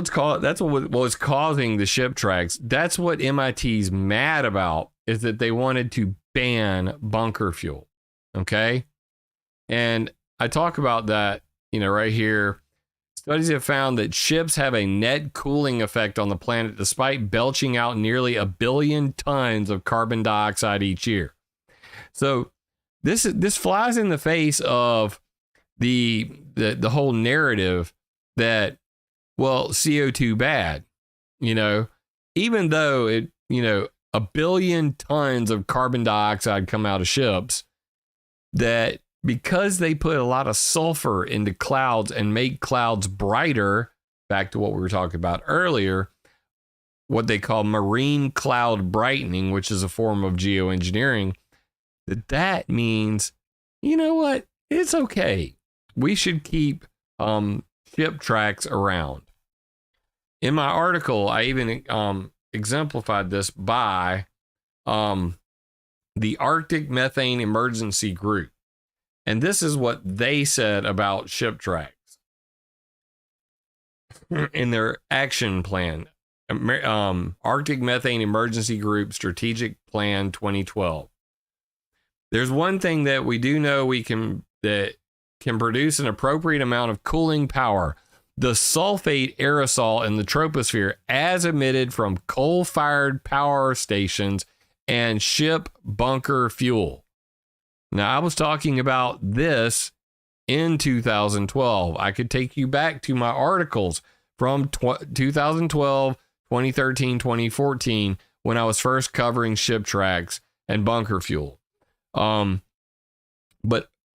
what was causing the ship tracks. That's what MIT's mad about, is that they wanted to ban bunker fuel. Okay. And I talk about that, right here. Studies have found that ships have a net cooling effect on the planet despite belching out nearly 1 billion tons of carbon dioxide each year. So this flies in the face of the whole narrative that, well, CO2 bad, even though it, 1 billion tons of carbon dioxide come out of ships, that because they put a lot of sulfur into clouds and make clouds brighter, back to what we were talking about earlier, what they call marine cloud brightening, which is a form of geoengineering, that means, you know what? It's okay. We should keep ship tracks around. In my article, I even exemplified this by the Arctic Methane Emergency Group. And this is what they said about ship tracks in their action plan. Arctic Methane Emergency Group Strategic Plan 2012. There's one thing that we do know that can produce an appropriate amount of cooling power: the sulfate aerosol in the troposphere as emitted from coal-fired power stations and ship bunker fuel. Now, I was talking about this in 2012. I could take you back to my articles from 2012, 2013, 2014, when I was first covering ship tracks and bunker fuel. But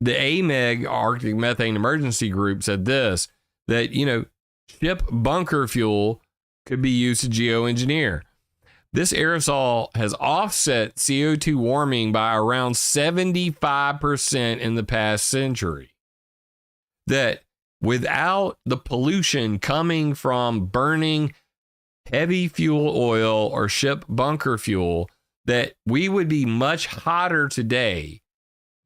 the AMEG, Arctic Methane Emergency Group, said this, that, ship bunker fuel could be used to geoengineer. This aerosol has offset CO2 warming by around 75% in the past century. That without the pollution coming from burning heavy fuel oil or ship bunker fuel, that we would be much hotter today.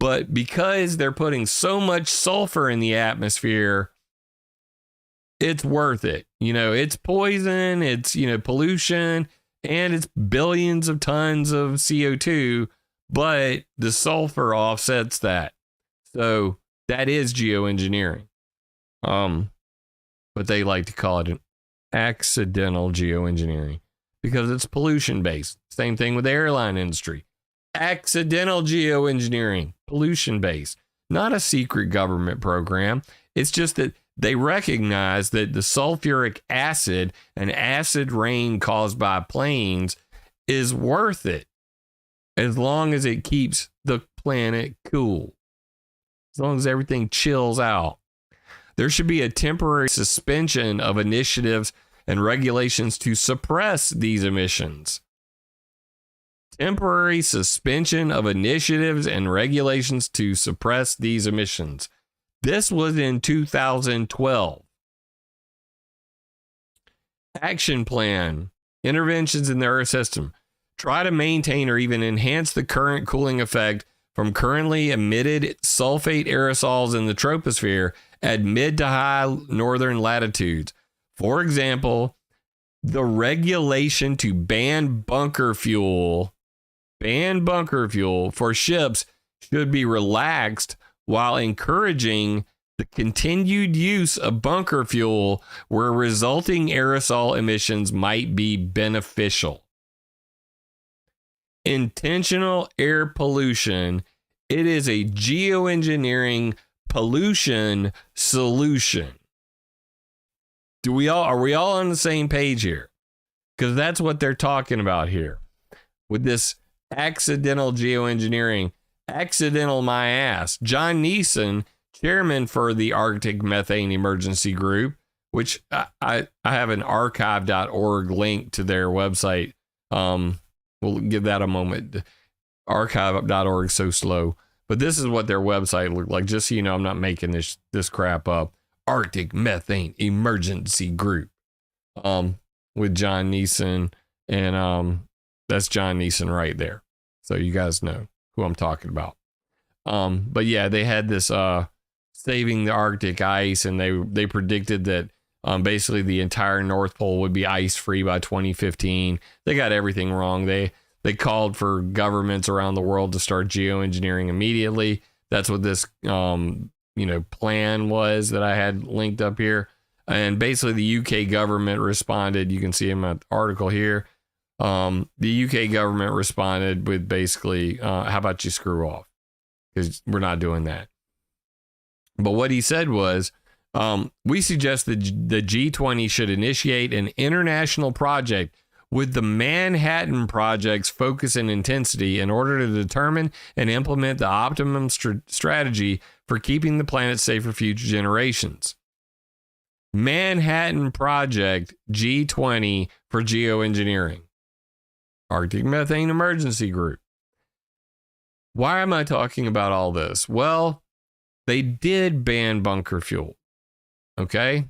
But because they're putting so much sulfur in the atmosphere, it's worth it. It's poison, it's, pollution, and it's billions of tons of CO2, but the sulfur offsets that. So that is geoengineering. But they like to call it an accidental geoengineering because it's pollution based. Same thing with the airline industry. Accidental geoengineering, pollution based, not a secret government program. It's just that they recognize that the sulfuric acid and acid rain caused by planes is worth it as long as it keeps the planet cool, as long as everything chills out. There should be a temporary suspension of initiatives and regulations to suppress these emissions. Temporary suspension of initiatives and regulations to suppress these emissions. This was in 2012. Action plan. Interventions in the Earth system. Try to maintain or even enhance the current cooling effect from currently emitted sulfate aerosols in the troposphere at mid to high northern latitudes. For example, the regulation to ban bunker fuel for ships should be relaxed while encouraging the continued use of bunker fuel where resulting aerosol emissions might be beneficial. Intentional air pollution. It is a geoengineering pollution solution. Are we all on the same page here? Because that's what they're talking about here. With this accidental geoengineering, accidental my ass. John Neeson, chairman for the Arctic Methane Emergency Group, which I have an archive.org link to their website. We'll give that a moment. Archive.org is so slow. But this is what their website looked like. Just so you know, I'm not making this crap up. Arctic Methane Emergency Group. With John Neeson. And that's John Neeson right there. So you guys know who I'm talking about. But yeah, they had this saving the Arctic ice, and they predicted that basically the entire North Pole would be ice free by 2015. They got everything wrong. They called for governments around the world to start geoengineering immediately. That's what this plan was that I had linked up here. And basically the UK government responded. You can see in my article here. The UK government responded with basically, how about you screw off? Because we're not doing that. But what he said was, we suggest that the G20 should initiate an international project with the Manhattan Project's focus and intensity in order to determine and implement the optimum strategy for keeping the planet safe for future generations. Manhattan Project G20 for geoengineering. Arctic Methane Emergency Group. Why am I talking about all this? Well, they did ban bunker fuel. Okay?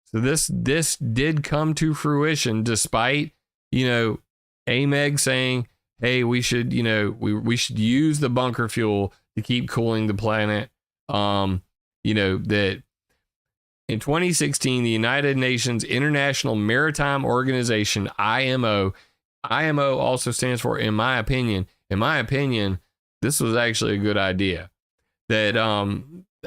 So this did come to fruition despite, AMEG saying, hey, we should, we should use the bunker fuel to keep cooling the planet. That in 2016, the United Nations International Maritime Organization, IMO also stands for, in my opinion, this was actually a good idea. That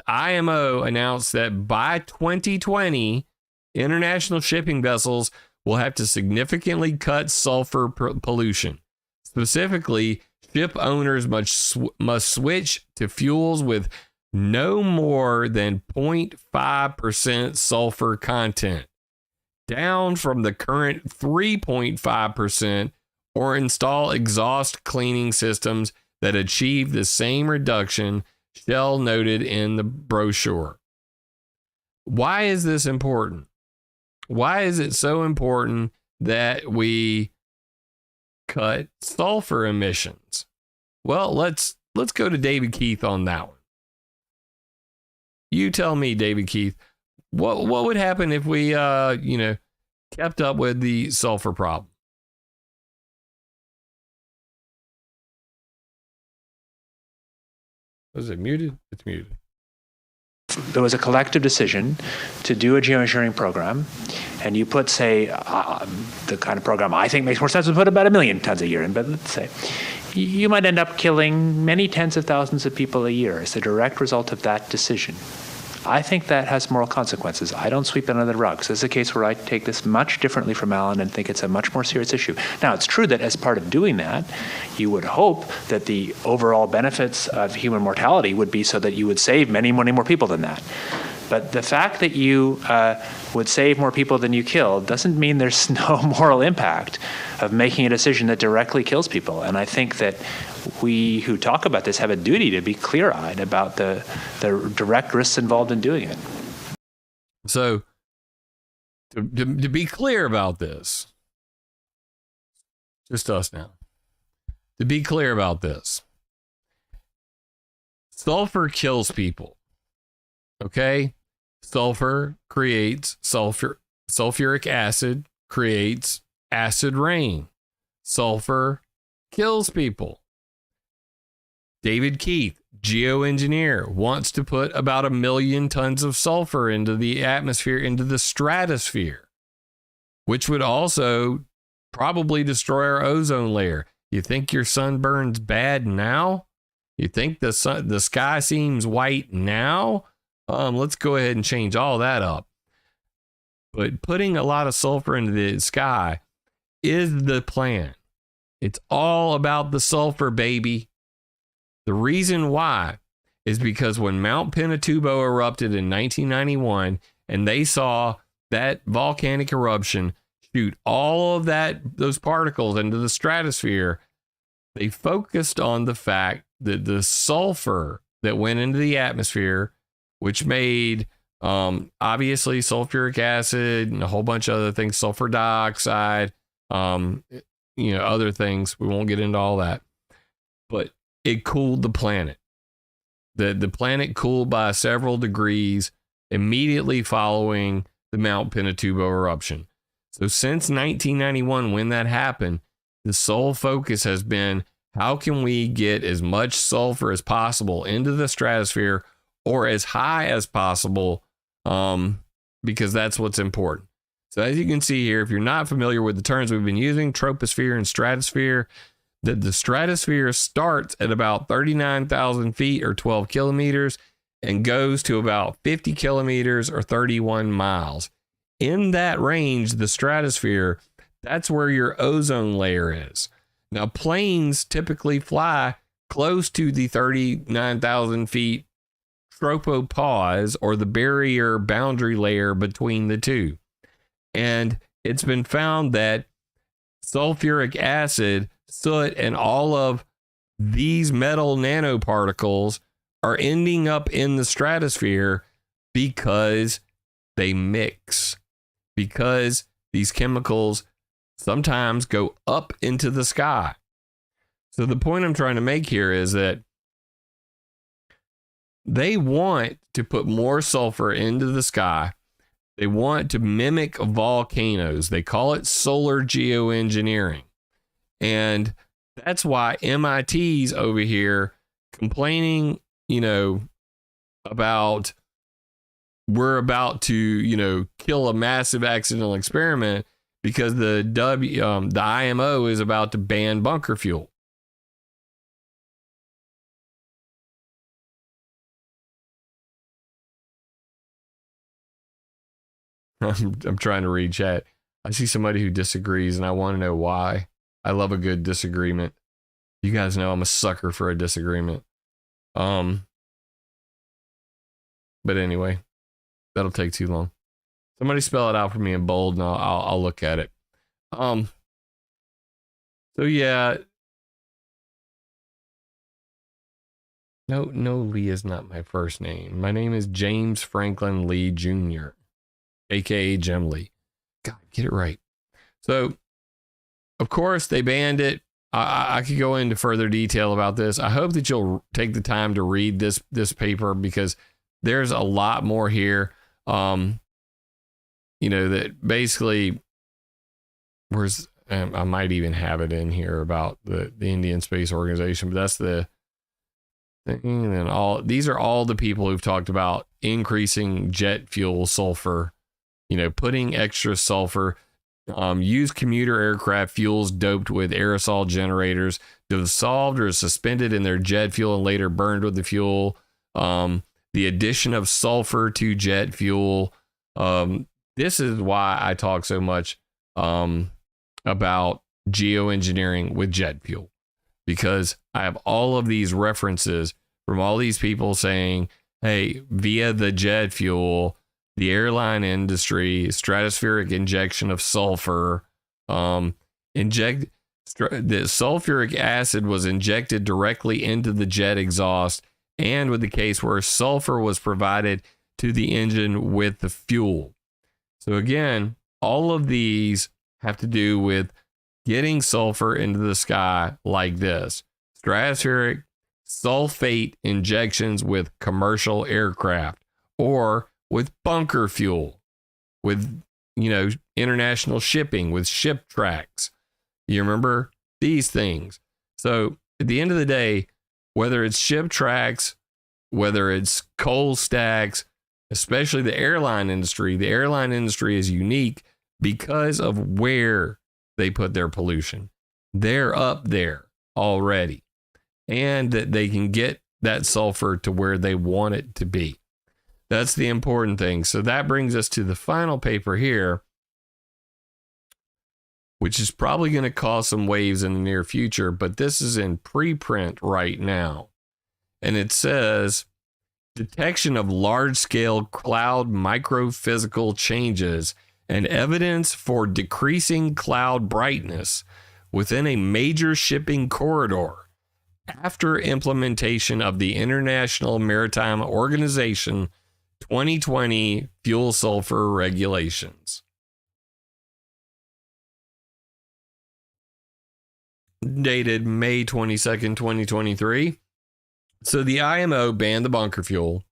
IMO announced that by 2020, international shipping vessels will have to significantly cut sulfur pollution. Specifically, ship owners must switch to fuels with no more than 0.5% sulfur content, down from the current 3.5%, or install exhaust cleaning systems that achieve the same reduction, Shell noted in the brochure. Why is this important? Why is it so important that we cut sulfur emissions? Well, let's go to David Keith on that one. You tell me, David Keith, what would happen if we kept up with the sulfur problem? Was it muted? It's muted. There was a collective decision to do a geoengineering program, and you put, say, the kind of program I think makes more sense to put about 1 million tons a year in, but let's say, you might end up killing many tens of thousands of people a year as a direct result of that decision. I think that has moral consequences. I don't sweep it under the rug. So this is a case where I take this much differently from Alan and think it's a much more serious issue. Now, it's true that as part of doing that, you would hope that the overall benefits of human mortality would be so that you would save many, many more people than that. But the fact that you would save more people than you kill doesn't mean there's no moral impact of making a decision that directly kills people. And I think that we who talk about this have a duty to be clear-eyed about the direct risks involved in doing it. So to be clear about this, just us now. To be clear about this, sulfur kills people. Okay? Sulfur creates sulfuric acid creates acid rain. Sulfur kills people. David Keith, geoengineer, wants to put about 1 million tons of sulfur into the atmosphere, into the stratosphere, which would also probably destroy our ozone layer. You think your sun burns bad now? You think the sky seems white now? Let's go ahead and change all that up. But putting a lot of sulfur into the sky is the plan. It's all about the sulfur, baby. The reason why is because when Mount Pinatubo erupted in 1991 and they saw that volcanic eruption shoot all of those particles into the stratosphere, they focused on the fact that the sulfur that went into the atmosphere, which made obviously sulfuric acid and a whole bunch of other things, sulfur dioxide, other things. We won't get into all that, but it cooled the planet. The planet cooled by several degrees immediately following the Mount Pinatubo eruption. So since 1991, when that happened, the sole focus has been, how can we get as much sulfur as possible into the stratosphere, or as high as possible, because that's what's important. So as you can see here, if you're not familiar with the terms we've been using, troposphere and stratosphere, the stratosphere starts at about 39,000 feet or 12 kilometers and goes to about 50 kilometers or 31 miles. In that range, the stratosphere, that's where your ozone layer is. Now, planes typically fly close to the 39,000 feet tropopause, or the barrier boundary layer between the two. And it's been found that sulfuric acid, soot, and all of these metal nanoparticles are ending up in the stratosphere because they mix, because these chemicals sometimes go up into the sky. So the point I'm trying to make here is that they want to put more sulfur into the sky. They want to mimic volcanoes. They call it solar geoengineering. And that's why MIT's over here complaining, about we're about to, kill a massive accidental experiment because the IMO is about to ban bunker fuel. I'm trying to read chat. I see somebody who disagrees, and I want to know why. I love a good disagreement. You guys know I'm a sucker for a disagreement. But anyway, that'll take too long. Somebody spell it out for me in bold, and I'll look at it. So yeah. No, Lee is not my first name. My name is James Franklin Lee Jr., aka Jim Lee. God, get it right. So, of course, they banned it. I could go into further detail about this. I hope that you'll take the time to read this paper, because there's a lot more here. That basically, I might even have it in here about the Indian Space Organization, but that's the thing. And these are all the people who've talked about increasing jet fuel sulfur, putting extra sulfur, use commuter aircraft fuels doped with aerosol generators, dissolved or suspended in their jet fuel and later burned with the fuel. The addition of sulfur to jet fuel. This is why I talk so much about geoengineering with jet fuel, because I have all of these references from all these people saying, hey, via the jet fuel, the airline industry, stratospheric injection of sulfur, the sulfuric acid was injected directly into the jet exhaust, and with the case where sulfur was provided to the engine with the fuel. So again, all of these have to do with getting sulfur into the sky like this. Stratospheric sulfate injections with commercial aircraft or with bunker fuel, with, international shipping, with ship tracks. You remember these things. So at the end of the day, whether it's ship tracks, whether it's coal stacks, especially the airline industry is unique because of where they put their pollution. They're up there already, and that they can get that sulfur to where they want it to be. That's the important thing. So that brings us to the final paper here, which is probably going to cause some waves in the near future, but this is in preprint right now. And it says, detection of large-scale cloud microphysical changes and evidence for decreasing cloud brightness within a major shipping corridor after implementation of the International Maritime Organization 2020 fuel sulfur regulations. Dated May 22nd, 2023. So the IMO banned the bunker fuel,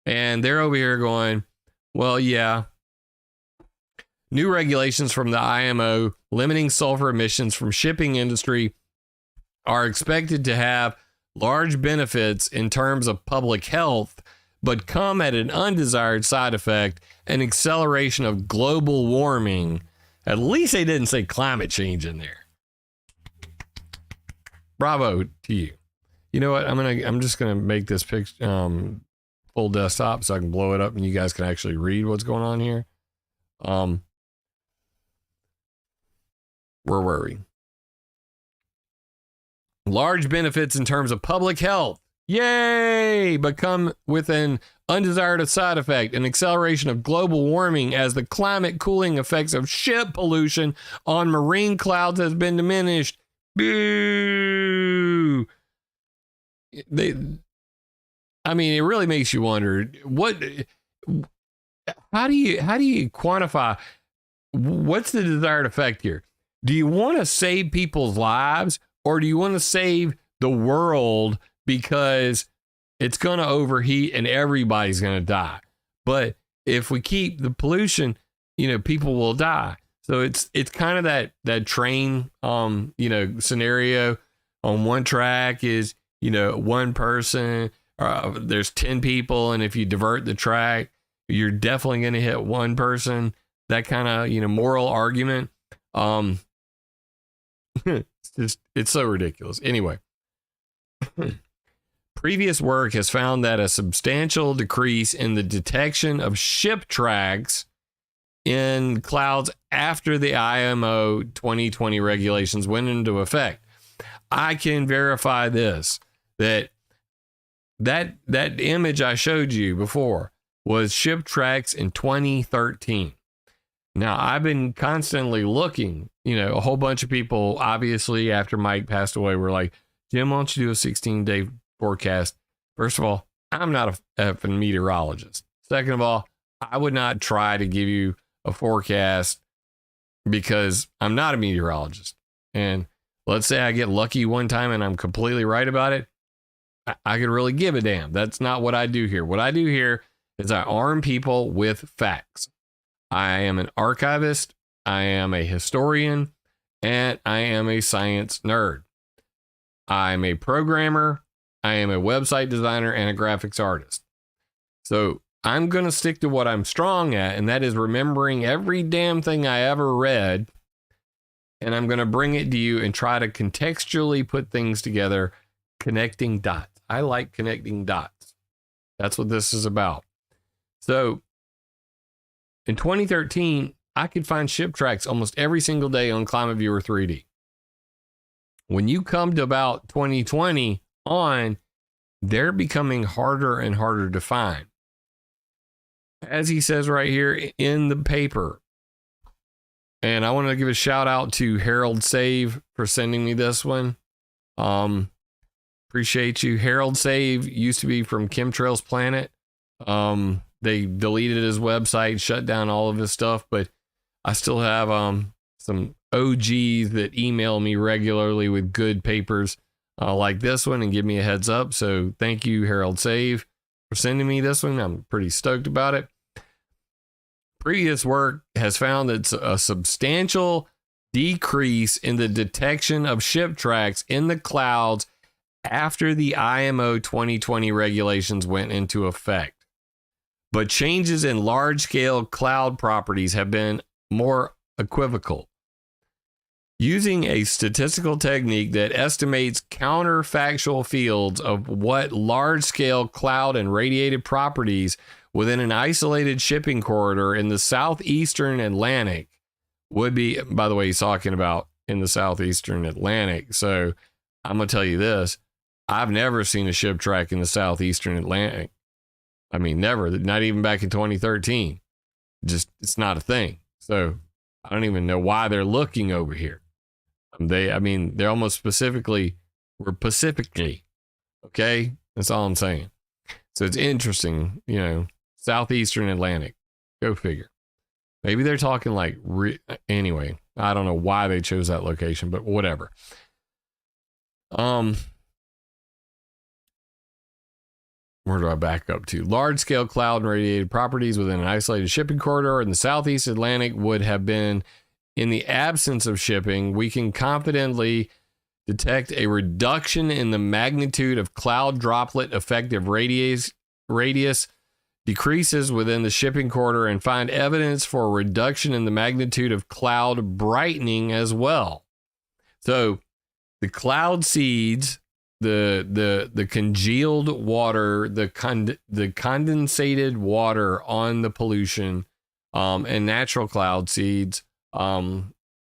and they're over here going, well, yeah, new regulations from the IMO limiting sulfur emissions from shipping industry are expected to have large benefits in terms of public health, but come at an undesired side effect, an acceleration of global warming. At least they didn't say climate change in there. Bravo to you. You know what? I'm just gonna make this picture full desktop so I can blow it up and you guys can actually read what's going on here. Where were we? Large benefits in terms of public health. Yay! But come with an undesired side effect, an acceleration of global warming as the climate cooling effects of ship pollution on marine clouds has been diminished. Boo! It really makes you wonder how do you quantify what's the desired effect here? Do you want to save people's lives, or do you want to save the world because it's going to overheat and everybody's going to die? But if we keep the pollution, people will die. So it's kind of that train scenario. On one track is one person, there's 10 people, and if you divert the track, you're definitely going to hit one person. That kind of moral argument. It's so ridiculous. Anyway, previous work has found that a substantial decrease in the detection of ship tracks in clouds after the IMO 2020 regulations went into effect. I can verify this, that image I showed you before was ship tracks in 2013. Now, I've been constantly looking, a whole bunch of people, obviously, after Mike passed away, were like, Jim, why don't you do a 16-day forecast? First of all, I'm not a meteorologist. Second of all, I would not try to give you a forecast because I'm not a meteorologist. And let's say I get lucky one time and I'm completely right about it. I could really give a damn. That's not what I do here. What I do here is I arm people with facts. I am an archivist, I am a historian, and I am a science nerd. I'm a programmer, I am a website designer, and a graphics artist. So I'm going to stick to what I'm strong at, and that is remembering every damn thing I ever read, and I'm going to bring it to you and try to contextually put things together, connecting dots. I like connecting dots. That's what this is about. So in 2013, I could find ship tracks almost every single day on ClimateViewer 3D. When you come to about 2020 on, they're becoming harder and harder to find. As he says right here in the paper, and I want to give a shout out to Harold Saive for sending me this one. Appreciate you. Harold Saive used to be from Chemtrails Planet. They deleted his website, shut down all of his stuff, but I still have some OGs that email me regularly with good papers like this one and give me a heads up. So thank you, Harold Saive, for sending me this one. I'm pretty stoked about it. Previous work has found that a substantial decrease in the detection of ship tracks in the clouds after the IMO 2020 regulations went into effect. But changes in large-scale cloud properties have been more equivocal. Using a statistical technique that estimates counterfactual fields of what large-scale cloud and radiated properties within an isolated shipping corridor in the southeastern Atlantic would be, by the way, he's talking about in the southeastern Atlantic. So I'm going to tell you this. I've never seen a ship track in the southeastern Atlantic. I mean, never, not even back in 2013. Just, it's not a thing. So I don't even know why they're looking over here. They're almost specifically, we're Pacifically. Okay. That's all I'm saying. So it's interesting, southeastern Atlantic. Go figure. Maybe they're talking like, anyway, I don't know why they chose that location, but whatever. Where do I back up to? Large-scale cloud and radiated properties within an isolated shipping corridor in the Southeast Atlantic would have been, in the absence of shipping, we can confidently detect a reduction in the magnitude of cloud droplet effective radius decreases within the shipping corridor and find evidence for a reduction in the magnitude of cloud brightening as well. So the cloud seeds, the congealed water, the condensated water on the pollution, and natural cloud seeds,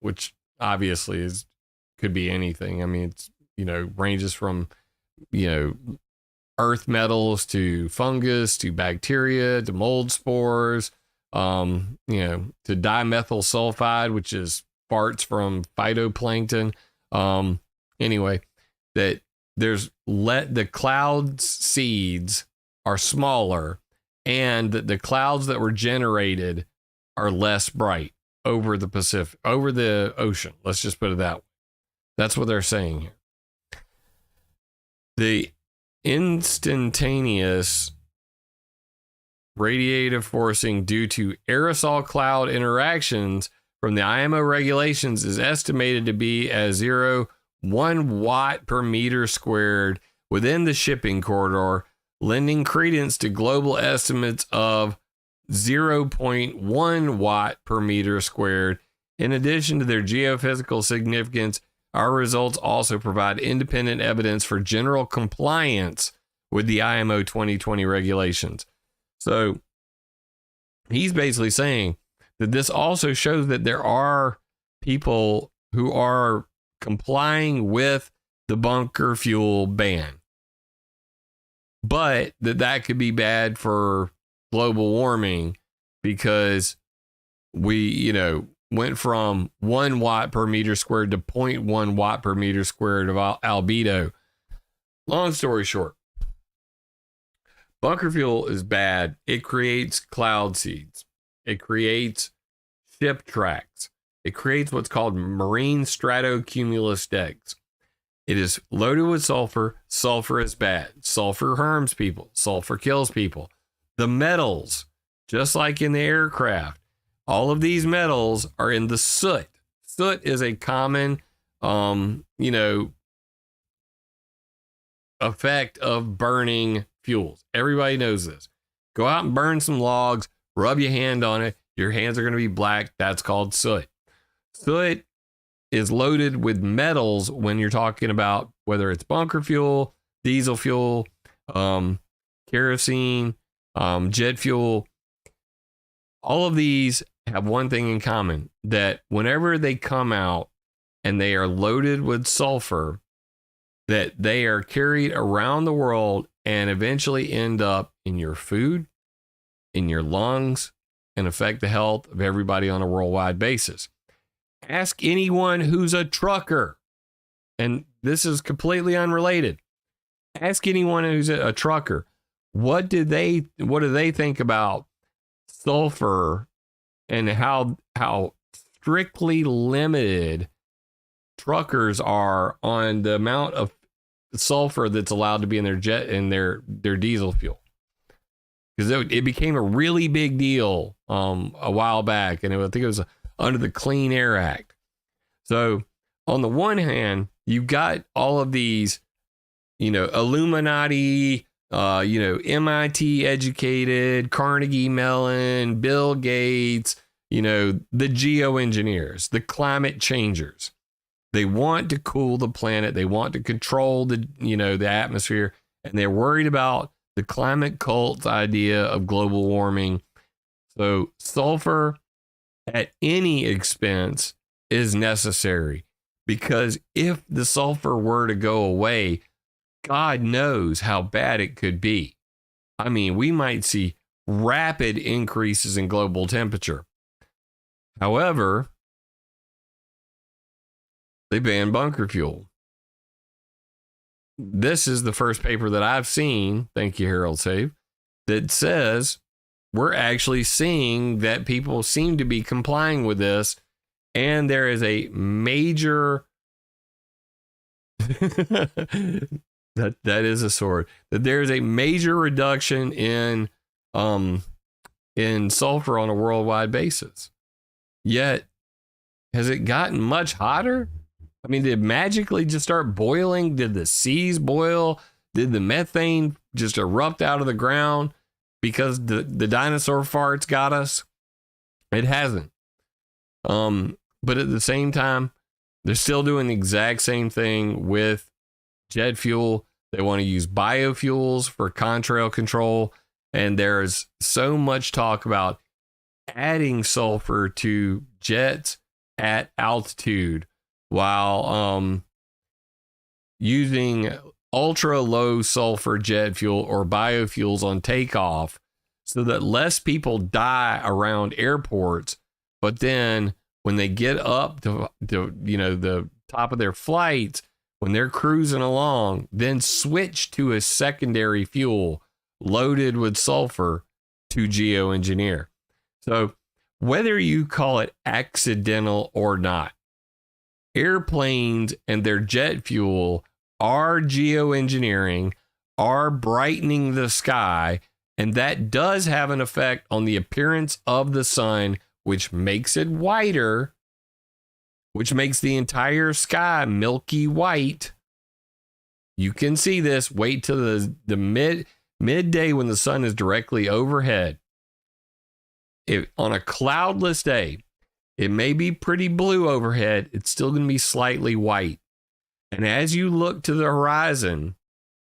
which obviously could be anything. I mean, it's, ranges from, earth metals to fungus to bacteria to mold spores, to dimethyl sulfide, which is farts from phytoplankton. Anyway, that the cloud seeds are smaller and the clouds that were generated are less bright over the ocean. Let's just put it that way. That's what they're saying here. The instantaneous radiative forcing due to aerosol cloud interactions from the IMO regulations is estimated to be as 0.1 watt per meter squared within the shipping corridor, lending credence to global estimates of 0.1 watt per meter squared. In addition to their geophysical significance, our results also provide independent evidence for general compliance with the IMO 2020 regulations. So he's basically saying that this also shows that there are people who are complying with the bunker fuel ban, but that could be bad for global warming because we, went from 1 watt per meter squared to 0.1 watt per meter squared of albedo. Long story short, bunker fuel is bad. It creates cloud seeds. It creates ship tracks. It creates what's called marine stratocumulus decks. It is loaded with sulfur. Sulfur is bad. Sulfur harms people. Sulfur kills people. The metals, just like in the aircraft, all of these metals are in the soot. Soot is a common, effect of burning fuels. Everybody knows this. Go out and burn some logs, rub your hand on it. Your hands are going to be black. That's called soot. Soot is loaded with metals when you're talking about whether it's bunker fuel, diesel fuel, kerosene, jet fuel. All of these have one thing in common, that whenever they come out and they are loaded with sulfur, that they are carried around the world and eventually end up in your food, in your lungs, and affect the health of everybody on a worldwide basis. Ask anyone who's a trucker, and this is completely unrelated. Ask anyone who's a trucker, what do they think about sulfur and how strictly limited truckers are on the amount of sulfur that's allowed to be in their jet and their diesel fuel. Because it became a really big deal a while back, and I think it was under the Clean Air Act. So on the one hand, you've got all of these, Illuminati, MIT educated, Carnegie Mellon, Bill Gates, the geoengineers, the climate changers. They want to cool the planet. They want to control the atmosphere, and they're worried about the climate cult's idea of global warming. So sulfur at any expense is necessary, because if the sulfur were to go away, God knows how bad it could be. I mean, we might see rapid increases in global temperature. However, they banned bunker fuel. This is the first paper that I've seen, thank you, Harold Saive, that says we're actually seeing that people seem to be complying with this, and there is a major that is a sword, that there's a major reduction in sulfur on a worldwide basis. Yet, has it gotten much hotter? I mean, did it magically just start boiling? Did the seas boil? Did the methane just erupt out of the ground because the dinosaur farts got us? It hasn't. But at the same time, they're still doing the exact same thing with jet fuel. They want to use biofuels for contrail control. And there's so much talk about adding sulfur to jets at altitude, while using ultra low sulfur jet fuel or biofuels on takeoff, so that less people die around airports. But then when they get up to the top of their flights, when they're cruising along, then switch to a secondary fuel loaded with sulfur to geoengineer. So whether you call it accidental or not, airplanes and their jet fuel are geoengineering, are brightening the sky, and that does have an effect on the appearance of the sun, which makes it whiter, which makes the entire sky milky white. You can see this. Wait till the midday when the sun is directly overhead. On a cloudless day, it may be pretty blue overhead. It's still going to be slightly white. And as you look to the horizon,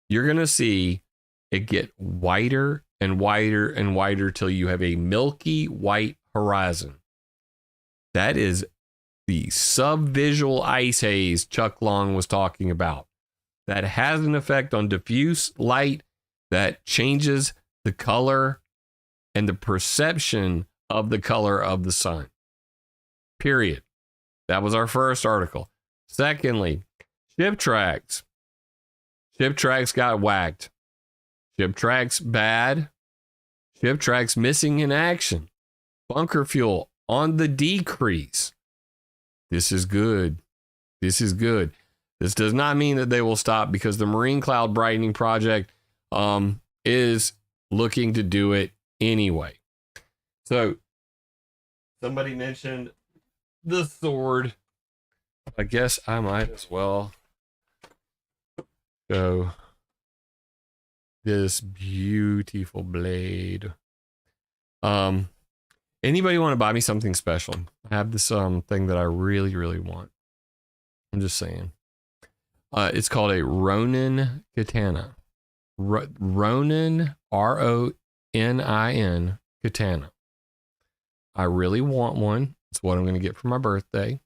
you're going to see it get whiter and whiter and whiter till you have a milky white horizon. That is the subvisual ice haze Chuck Long was talking about. That has an effect on diffuse light that changes the color and the perception of the color of the sun. Period. That was our first article. Secondly, ship tracks. Ship tracks got whacked. Ship tracks bad. Ship tracks missing in action. Bunker fuel on the decrease. This is good. This is good. This does not mean that they will stop, because the Marine Cloud Brightening Project is looking to do it anyway. So somebody mentioned the sword. I guess I might as well go this beautiful blade. Anybody want to buy me something special? I have this thing that I really, really want. I'm just saying. It's called a Ronin katana. Ronin, Ronin katana. I really want one. It's what I'm going to get for my birthday.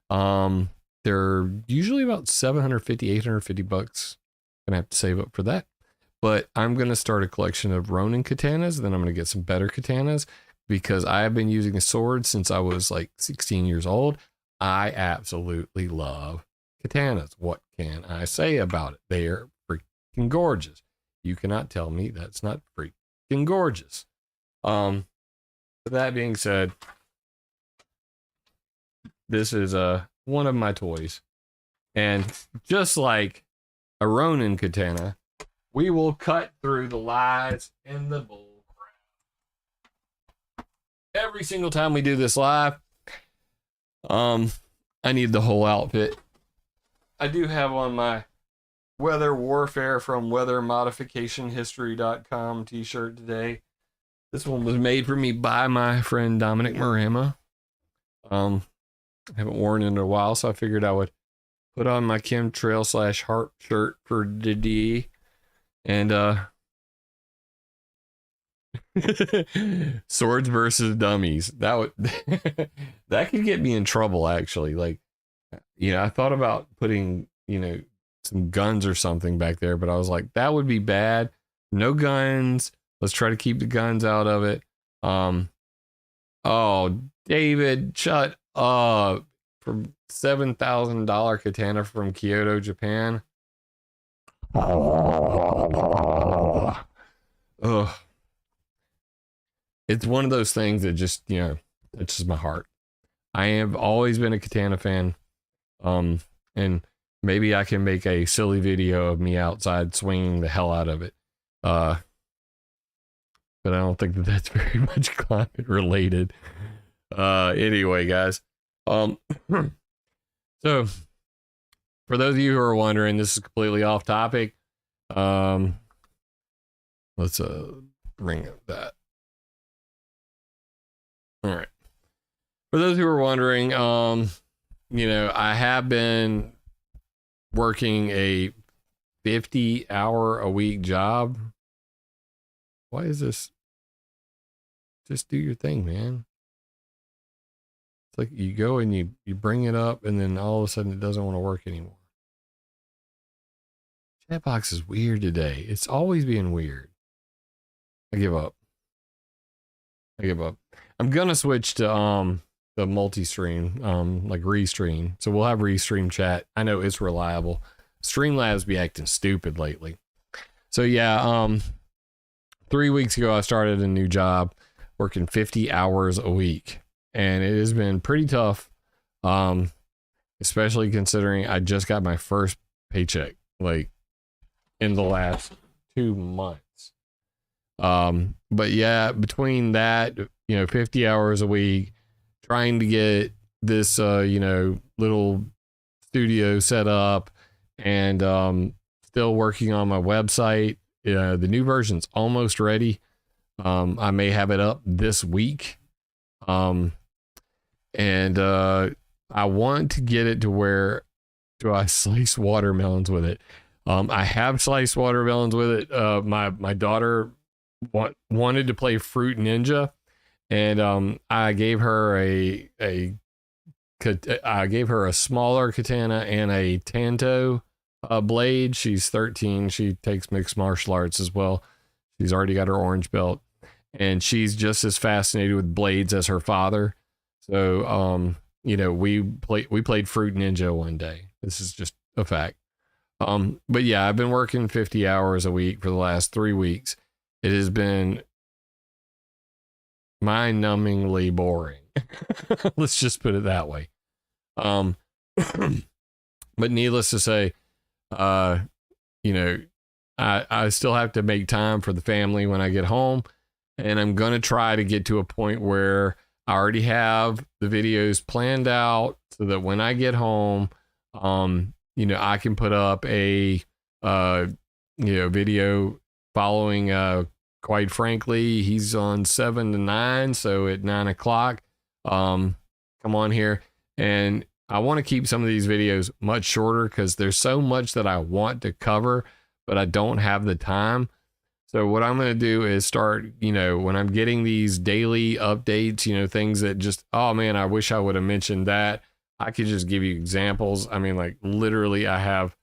They're usually about $750, $850. Gonna have to save up for that. But I'm going to start a collection of Ronin katanas. Then I'm going to get some better katanas, because I have been using a sword since I was like 16 years old. I absolutely love katanas. What can I say about it? They are freaking gorgeous. You cannot tell me that's not freaking gorgeous. With that being said, this is one of my toys. And just like a Ronin katana, we will cut through the lies and the bull crap. Every single time we do this live, I need the whole outfit. I do have on my Weather Warfare from weathermodificationhistory.com t-shirt today. This one was made for me by my friend Dominic Marama. I haven't worn it in a while, so I figured I would put on my chemtrail / heart shirt for today. And swords versus dummies. That would that could get me in trouble, actually. Like, I thought about putting, some guns or something back there, but I was like, that would be bad. No guns. Let's try to keep the guns out of it. Oh, David, shut up. From $7,000 katana from Kyoto, Japan. Ugh. It's one of those things that just, it's just my heart. I have always been a katana fan. And maybe I can make a silly video of me outside swinging the hell out of it. But I don't think that that's very much climate related. Anyway, guys. So for those of you who are wondering, this is completely off topic. Let's bring up that. All right. For those who are wondering, I have been working a 50-hour-a-week job. Why is this? Just do your thing, man. It's like you go and you bring it up, and then all of a sudden it doesn't want to work anymore. Chatbox is weird today. It's always being weird. I give up. I'm gonna switch to the multi-stream, like Restream. So we'll have Restream chat. I know it's reliable. Streamlabs be acting stupid lately. So yeah, 3 weeks ago I started a new job, working 50 hours a week, and it has been pretty tough, especially considering I just got my first paycheck like in the last 2 months. But yeah, between that, 50 hours a week, trying to get this, little studio set up, and still working on my website. The new version's almost ready. I may have it up this week. And I want to get it to where I slice watermelons with it. I have sliced watermelons with it. My daughter wanted to play Fruit Ninja, and I gave her a smaller katana and a Tanto blade. She's 13. She takes mixed martial arts as well. She's already got her orange belt, and she's just as fascinated with blades as her father. So we played Fruit Ninja one day. This is just a fact. But yeah, I've been working 50 hours a week for the last 3 weeks. It has been mind-numbingly boring. Let's just put it that way. But needless to say, I still have to make time for the family when I get home, and I'm going to try to get to a point where I already have the videos planned out so that when I get home, I can put up a, video following, quite frankly, he's on 7 to 9. So at 9 o'clock, come on here. And I want to keep some of these videos much shorter because there's so much that I want to cover, but I don't have the time. So what I'm going to do is start, when I'm getting these daily updates, things that just, oh man, I wish I would have mentioned that. I could just give you examples. I mean, like literally I have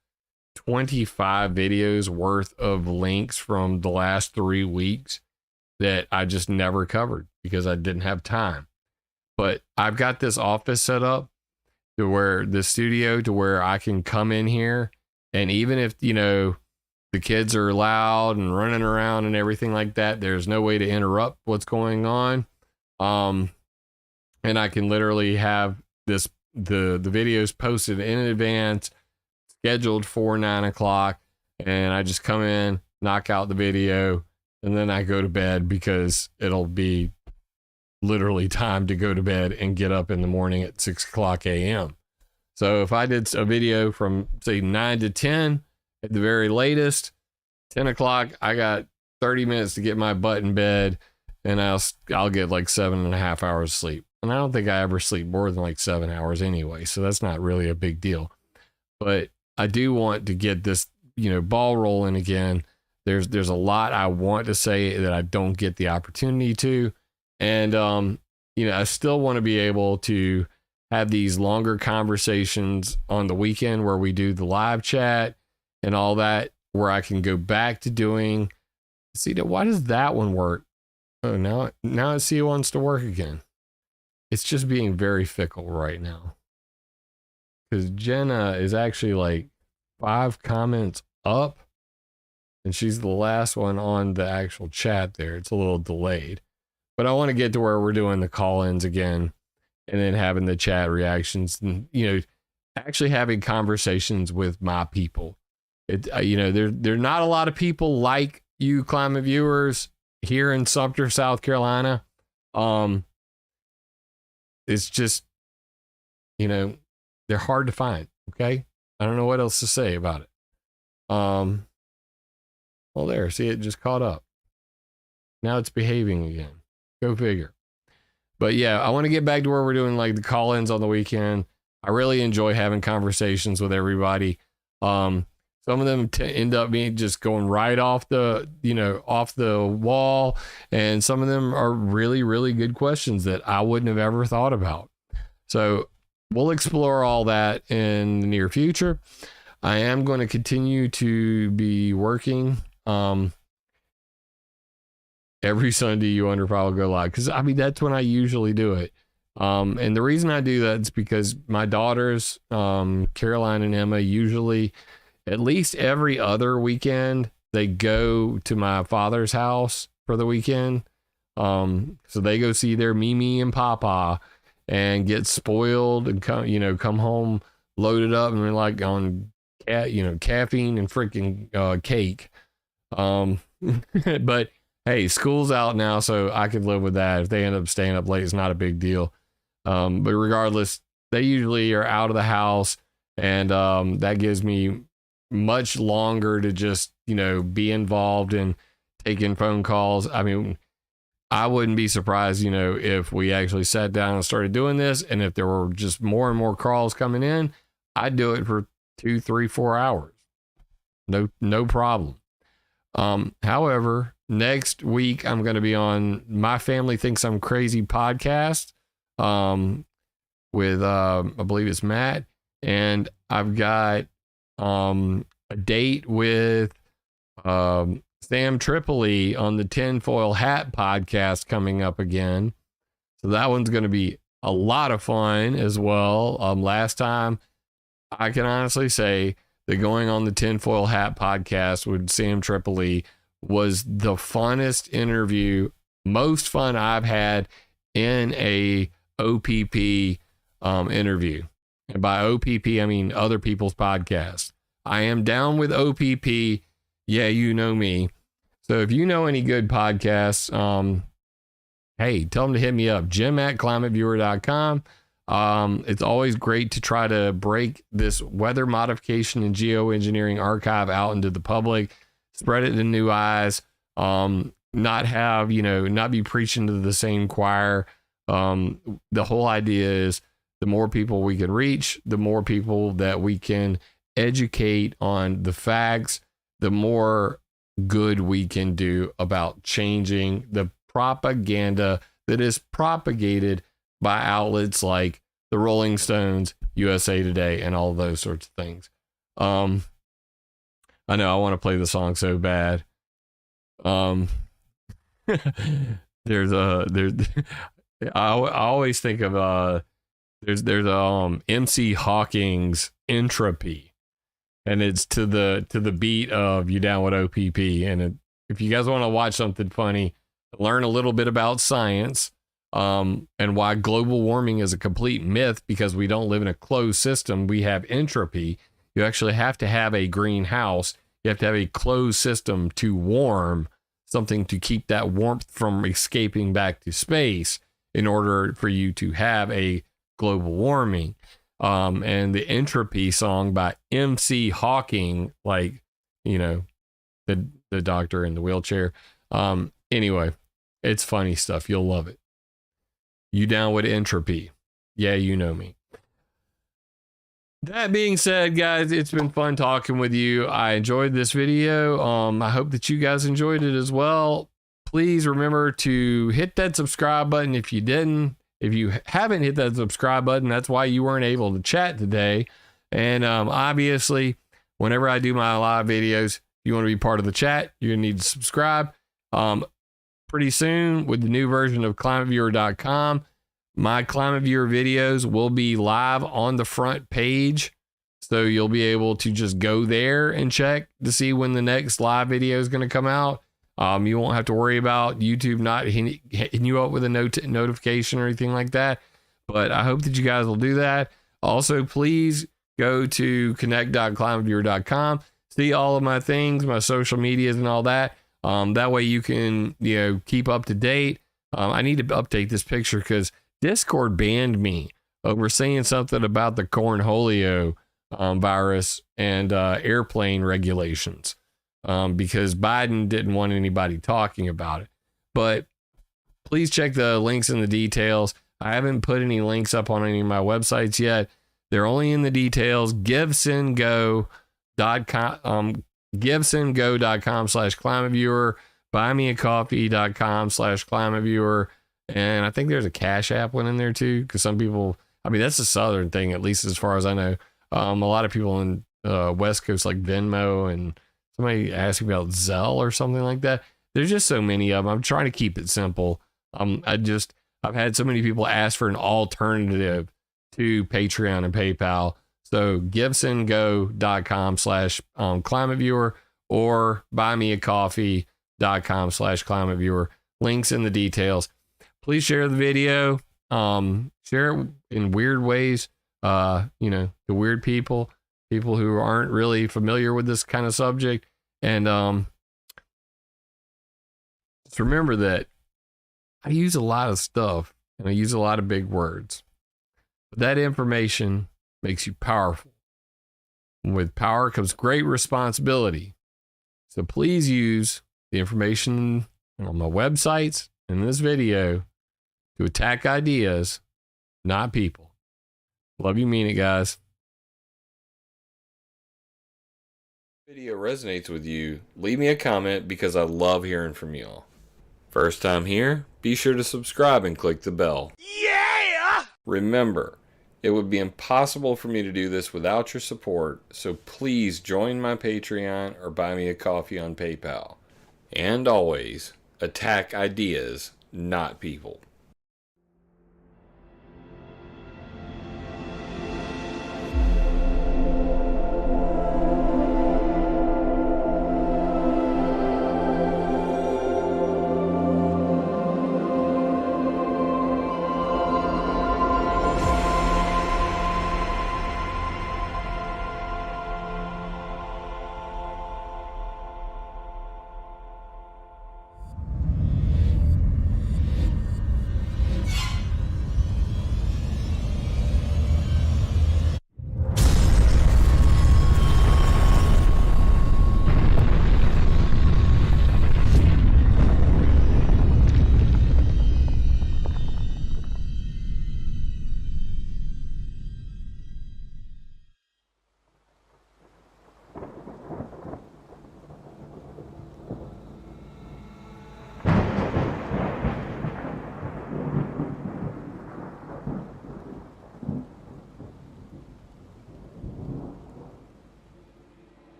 25 videos worth of links from the last 3 weeks that I just never covered because I didn't have time. But I've got this office set up to where the studio to where I can come in here, and even if, the kids are loud and running around and everything like that, there's no way to interrupt what's going on. And I can literally have this, the video's posted in advance, scheduled for 9 o'clock, and I just come in, knock out the video, and then I go to bed because it'll be literally time to go to bed and get up in the morning at 6 o'clock a.m. So if I did a video from say 9 to 10 at the very latest, 10 o'clock, I got 30 minutes to get my butt in bed, and I'll get like 7.5 hours sleep. And I don't think I ever sleep more than like 7 hours anyway, so that's not really a big deal. But I do want to get this, ball rolling again. There's a lot I want to say that I don't get the opportunity to. And, I still want to be able to have these longer conversations on the weekend where we do the live chat and all that, where I can go back to doing. See, why does that one work? Oh, now I see it wants to work again. It's just being very fickle right now. Because Jenna is actually like 5 comments up, and she's the last one on the actual chat there. It's a little delayed. But I want to get to where we're doing the call-ins again, and then having the chat reactions, and actually having conversations with my people. There's not a lot of people like you climate viewers here in Sumter, South Carolina. It's just, they're hard to find. Okay, I don't know what else to say about it. Well, there, see, it just caught up. Now it's behaving again. Go figure. But yeah, I want to get back to where we're doing like the call-ins on the weekend. I really enjoy having conversations with everybody. Some of them end up being just going right off the, off the wall. And some of them are really, really good questions that I wouldn't have ever thought about. So we'll explore all that in the near future. I am going to continue to be working. Every Sunday, You Wonder if I'll go live, because that's when I usually do it. And the reason I do that is because my daughters, Caroline and Emma, usually at least every other weekend, they go to my father's house for the weekend. So they go see their Mimi and Papa and get spoiled and come home loaded up and like on caffeine and freaking cake. But hey, school's out now, so I could live with that. If they end up staying up late, it's not a big deal. But regardless, they usually are out of the house, and that gives me much longer to just, be involved in taking phone calls. I wouldn't be surprised, if we actually sat down and started doing this, and if there were just more and more calls coming in, I'd do it for 2, 3, 4 hours. No problem. However, next week I'm going to be on My Family Thinks I'm Crazy podcast with I believe it's Matt, and I've got a date with Sam Tripoli on the Tinfoil Hat podcast coming up again. So that one's going to be a lot of fun as well. Last time, I can honestly say that going on the Tinfoil Hat podcast with Sam Tripoli was the funnest interview, most fun I've had in a OPP interview. And by OPP, I mean other people's podcasts. I am down with OPP. Yeah, you know me. So if you know any good podcasts, hey, tell them to hit me up. Jim@climateviewer.com. It's always great to try to break this weather modification and geoengineering archive out into the public, spread it to new eyes, not be preaching to the same choir. The whole idea is the more people we can reach, the more people that we can educate on the facts, the more good we can do about changing the propaganda that is propagated by outlets like the Rolling Stones, USA Today, and all those sorts of things. I know I want to play the song so bad. I always think of there's MC Hawking's Entropy, and it's to the beat of You Down with OPP. And if you guys want to watch something funny, learn a little bit about science, and why global warming is a complete myth, because we don't live in a closed system. We have entropy. You actually have to have a greenhouse. You have to have a closed system to warm something, to keep that warmth from escaping back to space, in order for you to have a global warming. And the entropy song by MC Hawking, like, you know, the doctor in the wheelchair. Anyway, it's funny stuff. You'll love it. You down with entropy? Yeah, you know me. That being said, guys, it's been fun talking with you. I enjoyed this video. I hope that you guys enjoyed it as well. Please remember to hit that subscribe button if you didn't. If you haven't hit that subscribe button, that's why you weren't able to chat today. And obviously, whenever I do my live videos, if you want to be part of the chat, you're going to need to subscribe. Pretty soon, with the new version of ClimateViewer.com, my ClimateViewer videos will be live on the front page. So you'll be able to just go there and check to see when the next live video is going to come out. You won't have to worry about YouTube not hitting you up with a notification or anything like that. But I hope that you guys will do that. Also, please go to connect.climateviewer.com. See all of my things, my social medias and all that. That way you can, keep up to date. I need to update this picture because Discord banned me over saying something about the cornholio virus and airplane regulations. Because Biden didn't want anybody talking about it. But please check the links in the details. I haven't put any links up on any of my websites yet. They're only in the details. GiveSendGo.com, GiveSendGo.com/ClimateViewer, BuyMeACoffee.com/ClimateViewer, and I think there's a Cash App one in there too, because some people, that's a Southern thing, at least as far as I know. A lot of people in West Coast like Venmo, and somebody asked me about Zelle or something like that. There's just so many of them. I'm trying to keep it simple. I've had so many people ask for an alternative to Patreon and PayPal. So GiveSendGo.com/ClimateViewer or BuyMeACoffee.com/ClimateViewer. Links in the details. Please share the video. Share it in weird ways. The weird people who aren't really familiar with this kind of subject. And just remember that I use a lot of stuff and I use a lot of big words. But that information makes you powerful. And with power comes great responsibility. So please use the information on my websites and this video to attack ideas, not people. Love you, mean it, guys. Video resonates with you, leave me a comment because I love hearing from y'all. First time here, be sure to subscribe and click the bell. Yeah! Remember, it would be impossible for me to do this without your support, so please join my Patreon or buy me a coffee on PayPal. And always, attack ideas, not people.